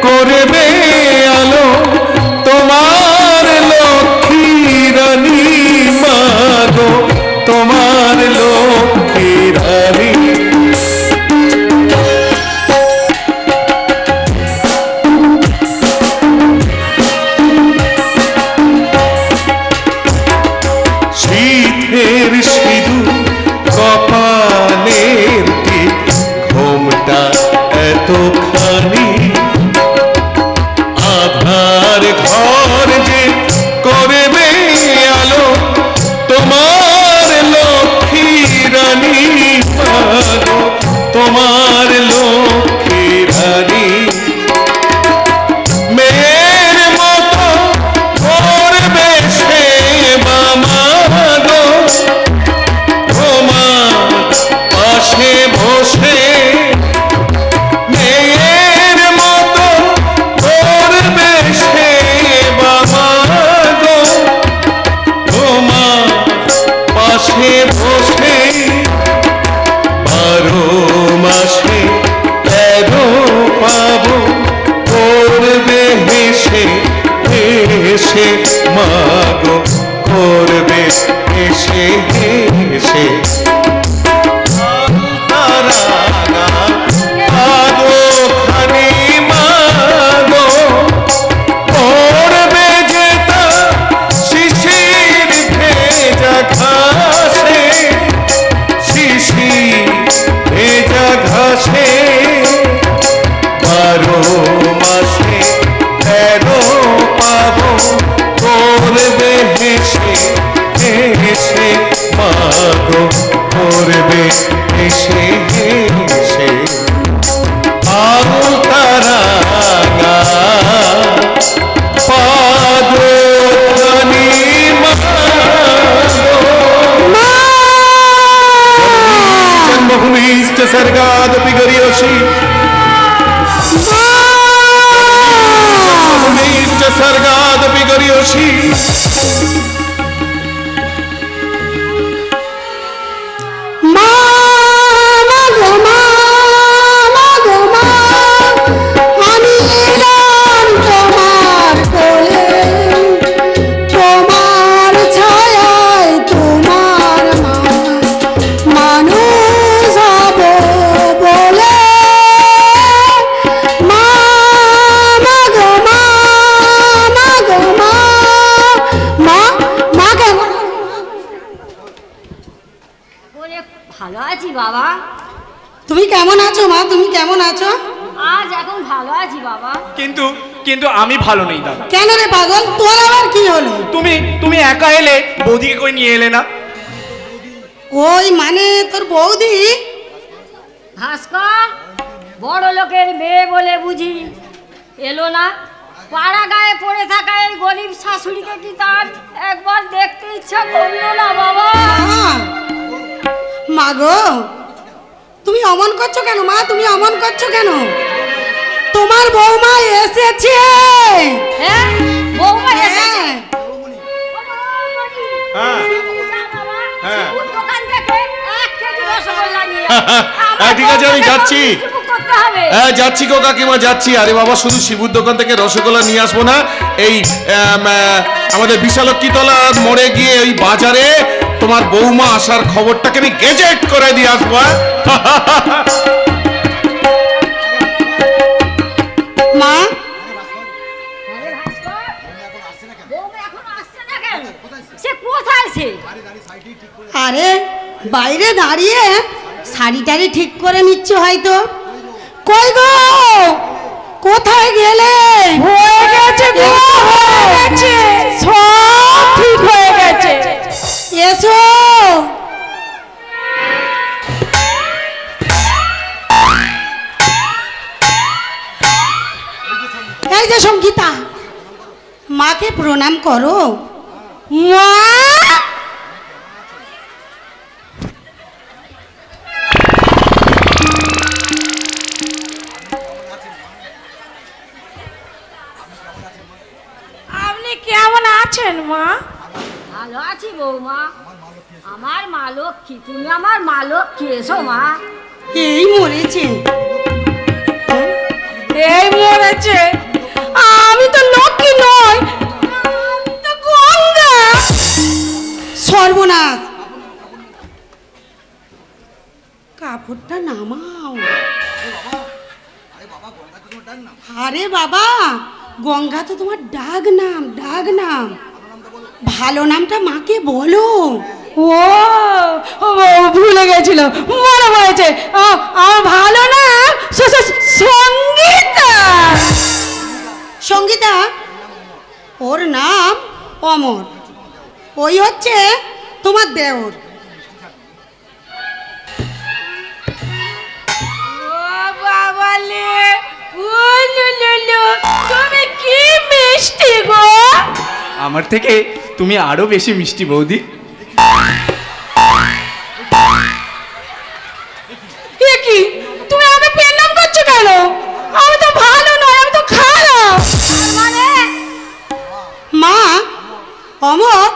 করবে আলো তোমার লক্ষ্মী রানী মাগো তোমার লক্ষ্মী রানী কপালের টিপ ঘোমটা এতখানি আধার ঘর যে করবে আলো তোমার লক্ষ্মী রানী মাগো তোমার লক্ষ্মী রানী মেয়ের মতো করবে সেবা মাগো পাশে বসে মেয়ের মতো করবে সেবা মাগো তোমার পাশে বসে 12 মাসে 13 পাবো করবে হেসে হেসে মাগো করবে হেসে হেসে করবে হেসে হেসে আলতারানা পাদখানি জন্মভূমিশ্চ স্বর্গাদপি গরীয়সী জন্মভূমিশ্চ স্বর্গাদপি গরীয়সী ভালো আছি বাবা। তুমি কেমন আছো মা? তুমি কেমন আছো? আজ এখন ভালো আছি বাবা। কিন্তু কিন্তু আমি ভালো নেই দাদা। কেন রে পাগল, তোর আবার কি হলো? তুমি একা এলে, বৌদিকে কই নিয়ে এলে না? ওই মানে তোর বৌদি ভাস্কর বড় লোকের মেয়ে বলে বুঝি এলো না? পাড়া গায়ে পড়ে থাকা এই গরিব শাশুড়িকে কি তার একবার দেখতে ইচ্ছা করলো না বাবা? মা গো, তুমি অমন করছো কেন মা? তুমি অমন করছো কেন? তোমার বৌমা এসেছে। হ্যাঁ, বৌমা এসেছে। হ্যাঁ হ্যাঁ, দোকান থেকে 1 কেজি রসগোল্লা নিয়ে ঠিক আছে, আমি যাচ্ছি। হ্যাঁ যাচ্ছি গো কাকিমা, যাচ্ছি। আরে বাবা, শুধু শিবুর দোকান থেকে রসগোল্লা নিয়ে আসবো না, এই আমাদের বিশালক্ষীতলা মোড়ে গিয়ে ওই বাজারে তোমার বৌমা আসার খবরটাকে আমি গেজেট করে দিয়ে আসবো। মা আরে বাইরে দাঁড়িয়ে শাড়ি টাড়ি ঠিক করে নিচ্ছে হয়তো। কই গো, কোথায় গেলে? হয়ে গেছে গো, হয়ে গেছে, সব ঠিক হয়ে গেছে। এসো। এই যে সঙ্গীতা, মাকে প্রণাম করো। মা, আপনি কেমন আছেন মা? ভালো আছি বৌমা, আমার মা লক্ষ্মী, তুমি আমার মা লক্ষ্মী, এসো মা। এই মরেছে, এই মরেছে? আমি তো লক্ষ্মী নই, আমি তো গঙ্গা। সর্বনাশ, কাপড়টা নামাও। আরে বাবা, গঙ্গা তো তোমার ডাক নাম, ডাক নাম। ভালো নামটা মাকে বলো। ও ভুলে গেছিল, মনে পড়েছে। আমার ভালো নাম সঙ্গীতা। সঙ্গীতা, ওর নাম অমর, ওই হচ্ছে তোমার দেওর। বাবালে, তুমি কি মিষ্টি গো। আমার থেকে তুমি আরো বেশি মিষ্টি বৌদি। এ কি, তুমি আমাকে পেনাম করছো কেন? আমি তো ভালো নয়, আমি তো খারাপ। মানে মা, অমর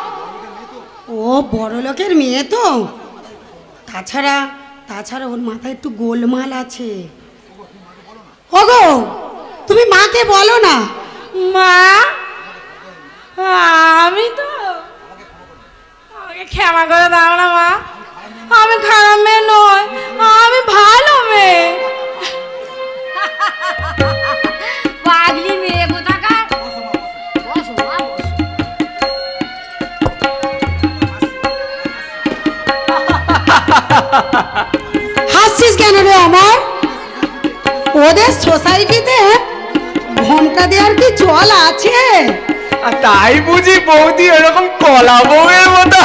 ও বড় লোকের মেয়ে তো, তাছাড়া ওর মাথায় একটু গোলমাল আছে। ওগো, তুমি মাকে বলো না। মা, আমি তো, আমাকে ক্ষমা করে দাও না মা, আমি খারাপ মেয়ে নয়, আমি ভালো মেয়ে। পাগলি মেয়ে কোথাকার। বসো মা, বসো। হাসছিস কেন রে অমর? ওদের সোসাইটিতে ঘন্টা দেওয়ার কি চল আছে? আর তাই বুঝি বৌদি এরকম কলা বউয়ের মতো।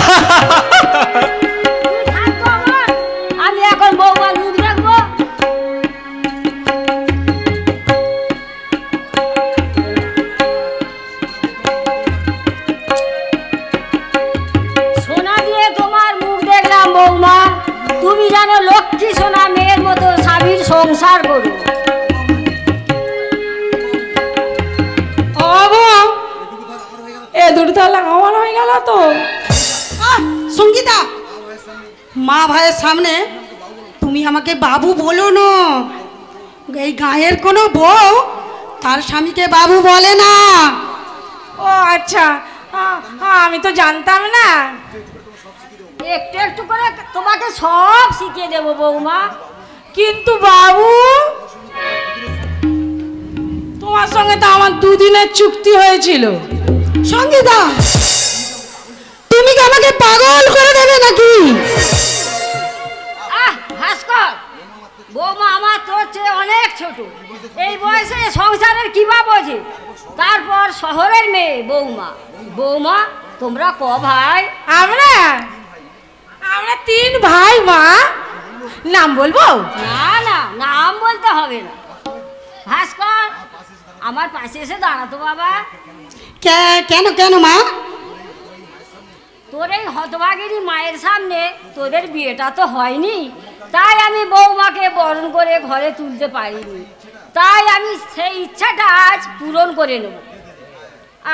থাকতো আমার, আমি এখন বৌমার মুখ রাখবো। সোনা দিয়ে তোমার মুখ দেখলাম বৌমা, তুমি জানো লক্ষ্মী সোনা মেয়ের মতো স্বামীর সংসার করো। এ দুটো তালা আমার হয়ে গেল তো। সঙ্গীতা, মা ভাইয়ের সামনে তুমি আমাকে বাবু বলো না। এই গায়ের কোনো বউ তার স্বামীকে বাবু বলে না। ও আচ্ছা, আমি তো জানতাম না। একটু একটু করে তোমাকে সব শিখিয়ে দেবো বৌমা। কিন্তু বাবু, তোমার সঙ্গে তো আমার দুদিনের চুক্তি হয়েছিল। সঙ্গীতা, তুমি কি আমাকে পাগল করে দেবে নাকি? ভাস্কর, বৌমা আমার তোর চেয়ে অনেক ছোট, এই বয়সে সংসারের কি বা বোঝে। তারপর শহরের মেয়ে বৌমা। বৌমা, তোমরা ক ভাই? আমরা 3 ভাই মা। নাম বলবো? না না, নাম বলতে হবে না। ভাস্কর, আমার পাশে এসে দাঁড়াতো বাবা। কেন কেন মা? তোর এই হতভাগিনী মায়ের সামনে তোদের বিয়েটা তো হয়নি, তাই আমি বৌমাকে বরণ করে ঘরে তুলতে পারিনি, তাই আমি সেই ইচ্ছাটা আজ পূরণ করে নেব।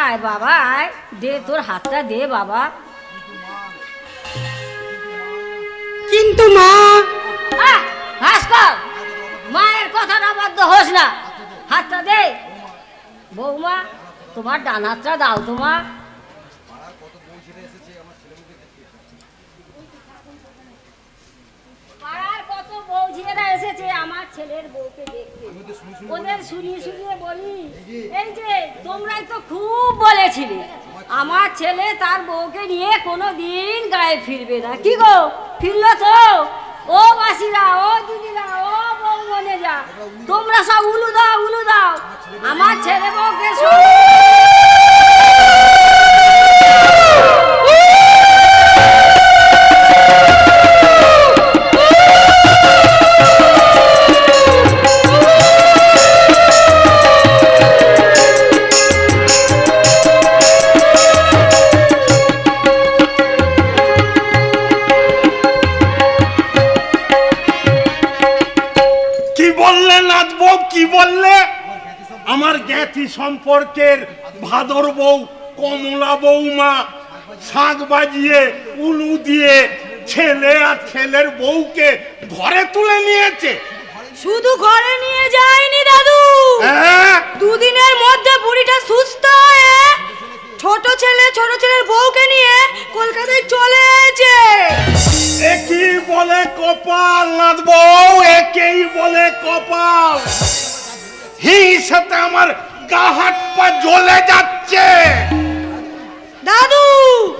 আয় বাবা, আয়, দে তোর হাতটা দে বাবা। কিন্তু মা। ভাস্কর, মায়ের কথাটা বদ্ধ হোস না, হাতটা দে। বৌমা, তোমার ডান হাতটা দাও তোমার। পাড়ার কত বউ ঝিয়েরা এসেছে আমার ছেলের বউকে দেখতে, ওদের শুনিয়ে শুনিয়ে বলি, এই যে তোমরাই তো খুব বলেছিলে আমার ছেলে তার বউকে নিয়ে কোনো দিন গায়ে ফিরবে না। কি গো, ফিরলো তো? ও মাসিরা, ও দিদিরা, ও বৌমনেরা, তোমরা সব উলু দাও, উলু দাও, আমার ছেলে বউকে আমার জ্ঞাতি সম্পর্কের ভাদর বউ কমলা বৌমা শাঁখ বাজিয়ে উলু দিয়ে ছেলে আর ছেলের বউকে ঘরে তুলে নিয়েছে। শুধু ঘরে নিয়ে যায়নি দাদু, দুদিনের মধ্যে বুড়িটা সুস্থ হয়ে ছোট ছেলের বউকে নিয়ে কলকাতায় চলে এসেছে। একই বলে কপাল নাথ বউ, একেই বলে কপাল। হিংসাতে আমার গা হাত পা জ্বলে যাচ্ছে। দাদু,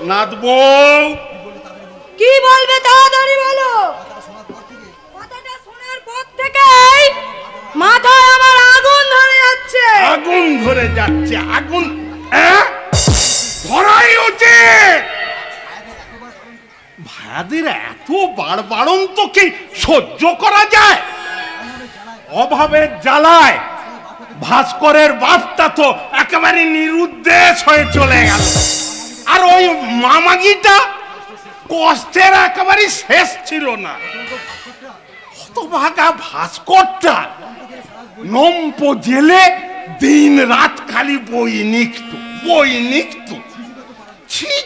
নাথ বউ কি বলবে তাড়াতাড়ি বলো। কথাটা শোনার পর থেকেই মাথায় আমার আগুন ধরে যাচ্ছে। আগুন ধরে যাচ্ছে? আগুন ধরাই উচিত। ভাইদের এত বাড়বাড়ন্ত কি সহ্য করা যায়? অভাবের জ্বালায় ভাস্করের বাপটা তো একেবারে নিরুদ্দেশ হয়ে চলে গেল, আর ওই মামাগিটা কষ্টের একেবারে শেষ ছিল না। হতভাগা ভাস্করটা নম্প জেলে দিন রাত খালি বই নিখত,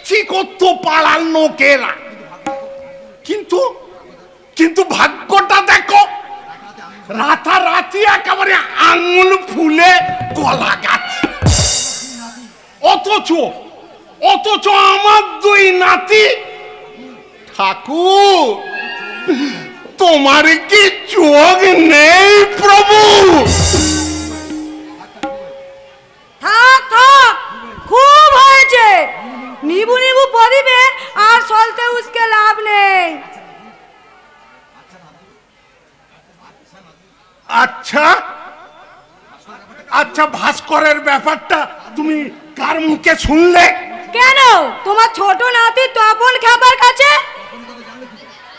ছি করতো পাড়ার লোকেরা। কিন্তু ভাগ্যটা দেখো, রাতারাতি একেবারে আঙুল ফুলে কলা গাছ। অথচ আমার দুই নাতি। ঠাকুর, তোমার কি চোখ নেই প্রভু? থাক, খুব হয়েছে। নিবু পরিবে আর চলতে উসকে লাভ নেই। আচ্ছা, ভাস্করের ব্যাপারটা তুমি কার মুখে শুনলে? কেন, তোমার ছোট নাতি তপন খেপার কাছে।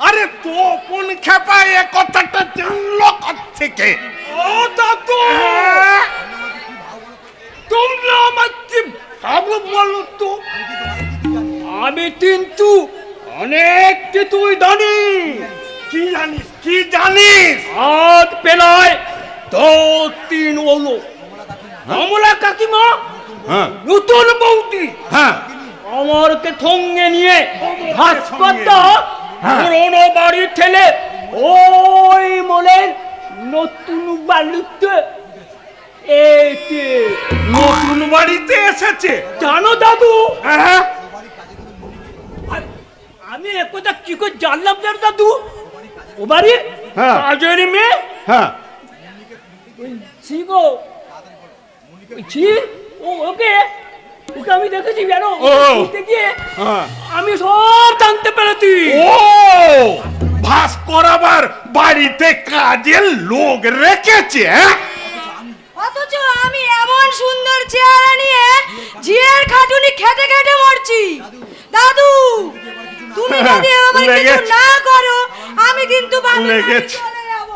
আরে তপন খেপা এ কথাটা জানলো কোত্থেকে? ও দাদু, তোমরা আমার কি ভাবো বলো তো? আমি কিন্তু অনেক কিছুই জানি। কি জানিস? হাত পেলায় 2-3 হলো। কমলা কাকিমা নতুন বৌদি আমারকে সঙ্গে নিয়ে ভাস্করটা পুরোনো বাড়ি ঠেলে ওই মনে নতুন বাড়িতে এসেছে। জানো দাদু, আমি একথা কি করে জানলাম জানো দাদু? ও বাড়ি কাজের মেয়ে ওকে আমি দেখেছি জানো, আমি সব জানতে পেরেছি। ও ভাস্কর আবার বাড়িতে কাজের লোক রেখেছে। অথচ আমি এমন সুন্দর চেহারা নিয়ে জিয়ের খাটুনি খেটে খেটে মরছি। দাদু, তুমি যদি এভাবে কিছু না করো, আমি কিন্তু বাংলায় চলে যাব।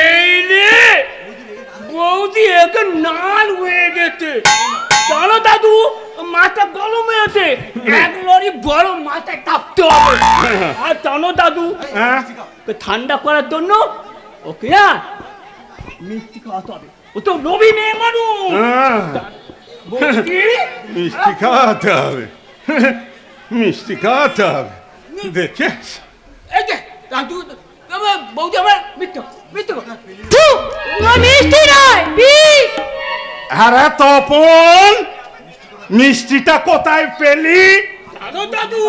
এই নে বৌদি একে নাল হয়ে গেছে জানো দাদু, মাথা গরম হয়েছে, এক লরি বড় মাথায় কাঁপতে হবে। আর জানো দাদু, ঠান্ডা করার জন্য ওকে মিষ্টি খাওয়াতে হবে। ও তো লোভী মেয়ে মানুষ, মিষ্টি খাওয়াতে হবে। দেখে এই যে দাদু, বৌদি আমার মিথ্যা মিষ্টি নয়, বিষ। আরে তপন, মিষ্টিটা কোথায় পেলি? জানো দাদু,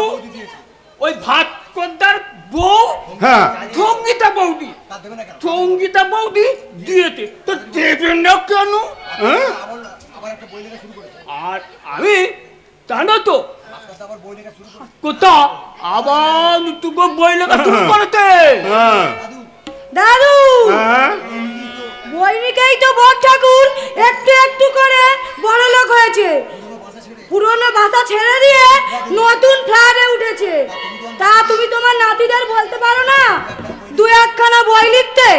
ওই ভাস্করদার বউ সঙ্গীতা বৌদি দিয়েছে। তো দেবে না কেন? আর আমি জানো তো কোথা আবার তুকে বই লেখা শুরু করেছে। দাদু বৈনিকেই তো বড় ঠাকুর একটু একটু করে বড় লোক হয়েছে, পুরনো ভাষা ছেড়ে দিয়ে নতুন ফ্ল্যাটে উঠেছে। তা তুমি তোমার নাতিদের বলতে পারো না দু একখানা বই লিখতে?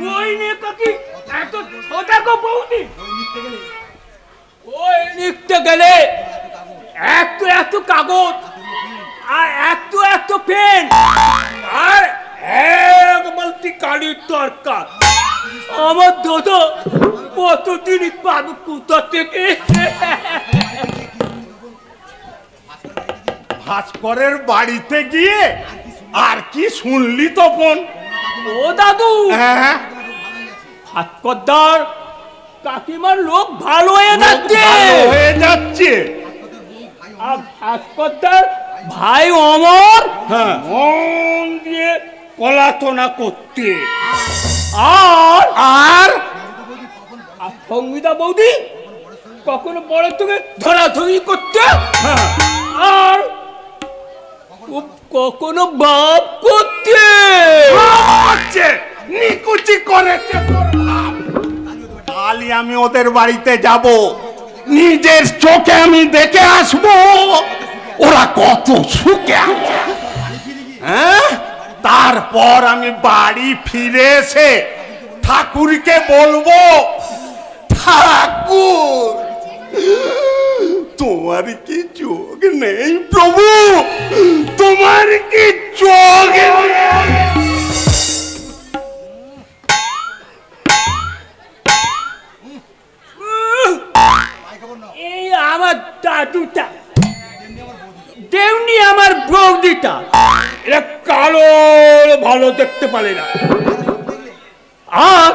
বই লেখা কি এত ছোটা গো বৌদি? বই লিখতে গেলে একটু একটু কাগজ আর একটু একটু পেন আর এক বালতি কালির দরকার। আমার দাদা কতদিন পাবো কোথা থেকে? ভাস্করের বাড়িতে গিয়ে আর কি শুনলি তপন? ও দাদু, ভাস্করদার কাকিমার লোক ভালো হয়ে যাচ্ছে। আর ভাস্করদার ভাই অমর মন দিয়ে পড়াশোনা করতে, আর আর সঙ্গীতা বৌদি কখনো বড় থেকে ধরাধরি করতে, আর কখনো বাপ করতে। নিকুচি করেছে তোর বাপ। কালই আমি ওদের বাড়িতে যাব, নিজের চোখে আমি দেখে আসবো ওরা কত সুখে আছে। হ্যাঁ, তারপর আমি বাড়ি ফিরে এসে ঠাকুরকে বলবো, ঠাকুর তোমার কি চোখ নেই প্রভু? তোমার কি চোখ নেই? এই আমার দাদুটা তেমনি আমার বৌদিটা, এরা কালো ভালো দেখতে পারে না। আর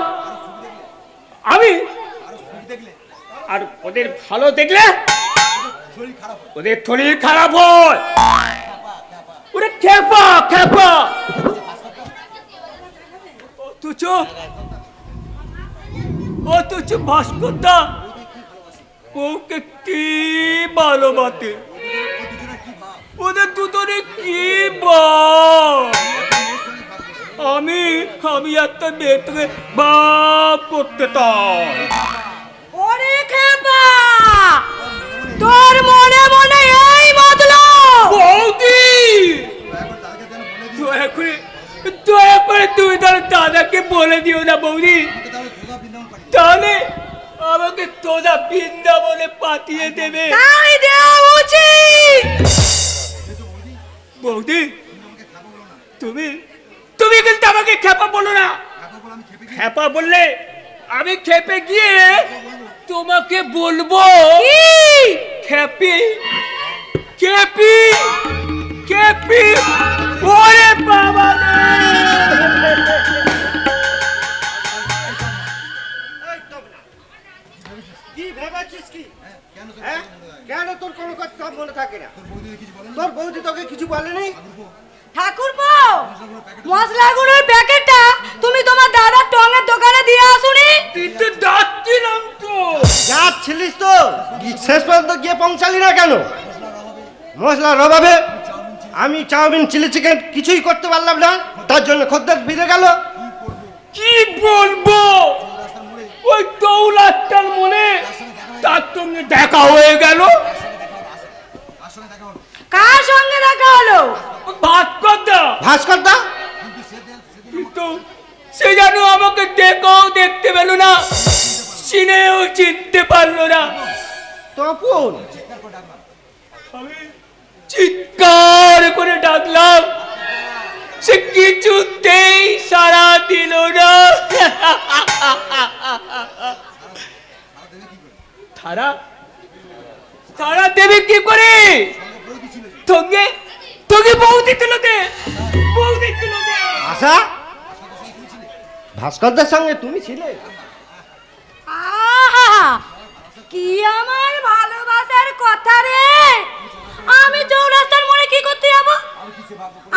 আমি আর ওদের ভালো দেখলে ওদের শরীর খারাপ হয়, ওরা খেপা খেপা। অথচ ভাস্করদা ওকে কি ভালোবাসে, ওদের দুজনে কি আমি একটা মেয়েকে বাপ করতে চাই। ওরে খেপা, তোর মনে মনে এই বদলো? বৌদি দয়া করে তুমি তার দাদাকে বলে দিও না বৌদি, তাহলে আমাকে তোরা বৃন্দাবনে পাঠিয়ে দেবে। তাই দেওয়া উচিত। বৌদি তুমি তুমি কিন্তু আমাকে খেপা বলো না। খেপা বললে আমি খেপে গিয়ে তোমাকে বলবো খেপি খেপি খেপি। ওরে বাবা, কি ভেবেছিস কি? কেন তোর কোনো কথা মনে থাকে না? তোর বৌদি তোকে কিছু বলেনি? ঠাকুরপো, মশলা গুঁড়োর প্যাকেটটা তুমি তোমার দাদার টঙের দোকানে দিয়ে আসুনি? কিন্তু যাচ্ছিলাম তো। যাচ্ছিলিস তো, শেষ পর্যন্ত গিয়ে পৌঁছালি না কেন? মশলার অভাবে আমি চাউমিন চিলি চিকেন কিছুই করতে পারলাম না, তার জন্য খদ্দের ফিরে গেল। কি বলবো, ওই দৌলাটার মনে তার সঙ্গে দেখা হয়ে গেল। কার সঙ্গে দেখা হলো? ভাস্করদা। ভাস্করদা? কিন্তু সে যেন আমাকে দেখেও দেখতে পেল না, চিনেও চিনতে পারলো না। তপন, আমি চিৎকার করে ডাকলাম, সে কিছুতেই সাড়া দিল না। সাড়া দেবে কি করে? তোকে তোকে বৌদি তুলো দে, বৌদি তুলো দে। আশা, ভাস্করদার সঙ্গে তুমি ছিলে? আহা, কি আমার ভালোবাসার কথা রে! আমি চৌরাস্তার মোড়ে কি করতে যাব?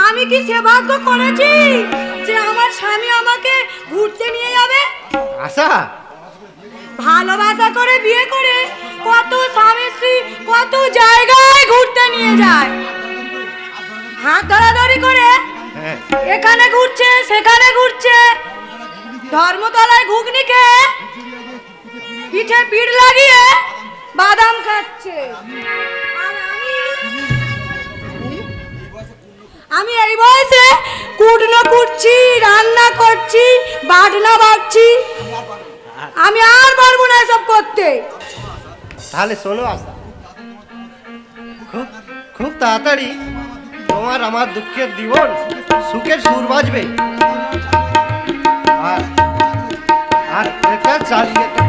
আমি কি সেভাগ্য করেছি যে আমার স্বামী আমাকে ঘুরতে নিয়ে যাবে? আশা ভালোবাসা করে বিয়ে করে কত স্বামী স্ত্রী কত জায়গায় ঘুরতে নিয়ে যায়, হাত ধরাধরি করে এখানে ঘুরছে সেখানে ঘুরছে, ধর্মতলায় ঘুগনি খেয়ে পিঠে পিঠ লাগিয়ে বাদাম খাচ্ছে। আর আমি এই বয়সে কুটনো কুটছি, রান্না করছি, বাটনা বাটছি, আমি আর পারবো না এসব করতে। তাহলে শোনো আশা, খুব খুব তাড়াতাড়ি তোমার আমার দুঃখের জীবন সুখের সুর বাজবে। আর আর এটা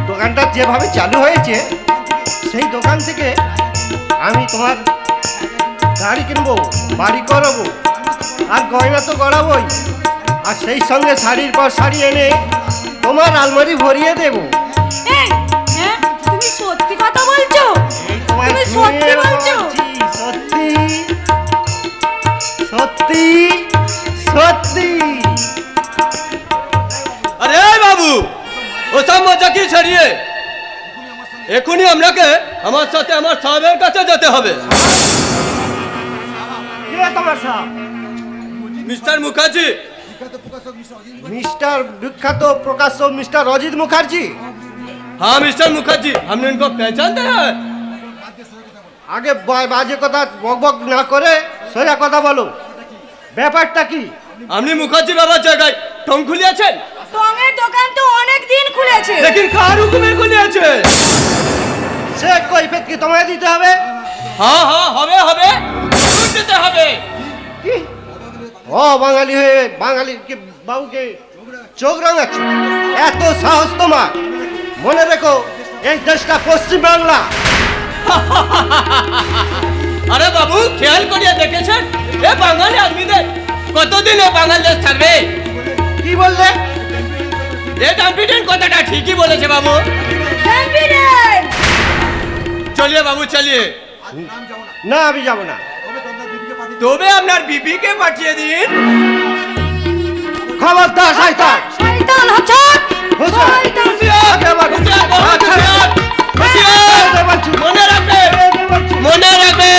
দোকানটা যেভাবে চালু হয়েছে সেই দোকান থেকে আমি তোমার গাড়ি কিনবো, বাড়ি করাবো, আর গয়না তো গড়াবোই, আর সেই সঙ্গে শাড়ির পর শাড়ি এনে তোমার আলমারি ভরিয়ে দেবো। তুমি সত্যি কথা বলছো? তুমি সত্যি বলছো? সত্যি সত্যি সত্যি। আরে বাবু, ওসব মজা কি ছাড়িয়ে এখনই আপনাকে আমার সাথে আমার সাহেবের কাছে যেতে হবে। মিস্টার মুখার্জি। मिस्टर विख्यात प्रकाशक मिस्टर अजीत मुखर्जी। हाँ मिस्टर मुखर्जी, हमने इनको पहचानते हैं। आगे बाजे कथा बक बक ना करे सोजा कथा बोलो, ব্যাপারটা কি? আপনি মুখার্জি বাবার জায়গায় টং খুলিয়েছেন? টঙের দোকান তো অনেক দিন খুলেছে, लेकिन কার হুকুমে খুলিয়েছে? সে কৈফিয়ত কি তোমায় দিতে হবে? হ্যাঁ হ্যাঁ হবে হবে, দিতে হবে। কি ও বাঙালি হয়ে বাঙালিকে বাবুকে চোখ রাঙাচ্ছে? এত সাহস তোমার? মনে রেখো এই দেশটা পশ্চিম বাংলা। আরে বাবু, খেয়াল করিয়ে দেখেছেন এ বাঙালি আদমিদের কতদিন ও বাঙাল দেশ থাকবে? কি বললে? এ কনফিডেন্ট কথাটা ঠিকই বলেছে বাবু। চলিয়ে বাবু চলিয়ে। না আমি যাব না। তবে আপনার বিবিকে পাঠিয়ে দিন। খবরদার শয়তান! শয়তান হঠাৎ মনে রাখবে, মনে রাখবে।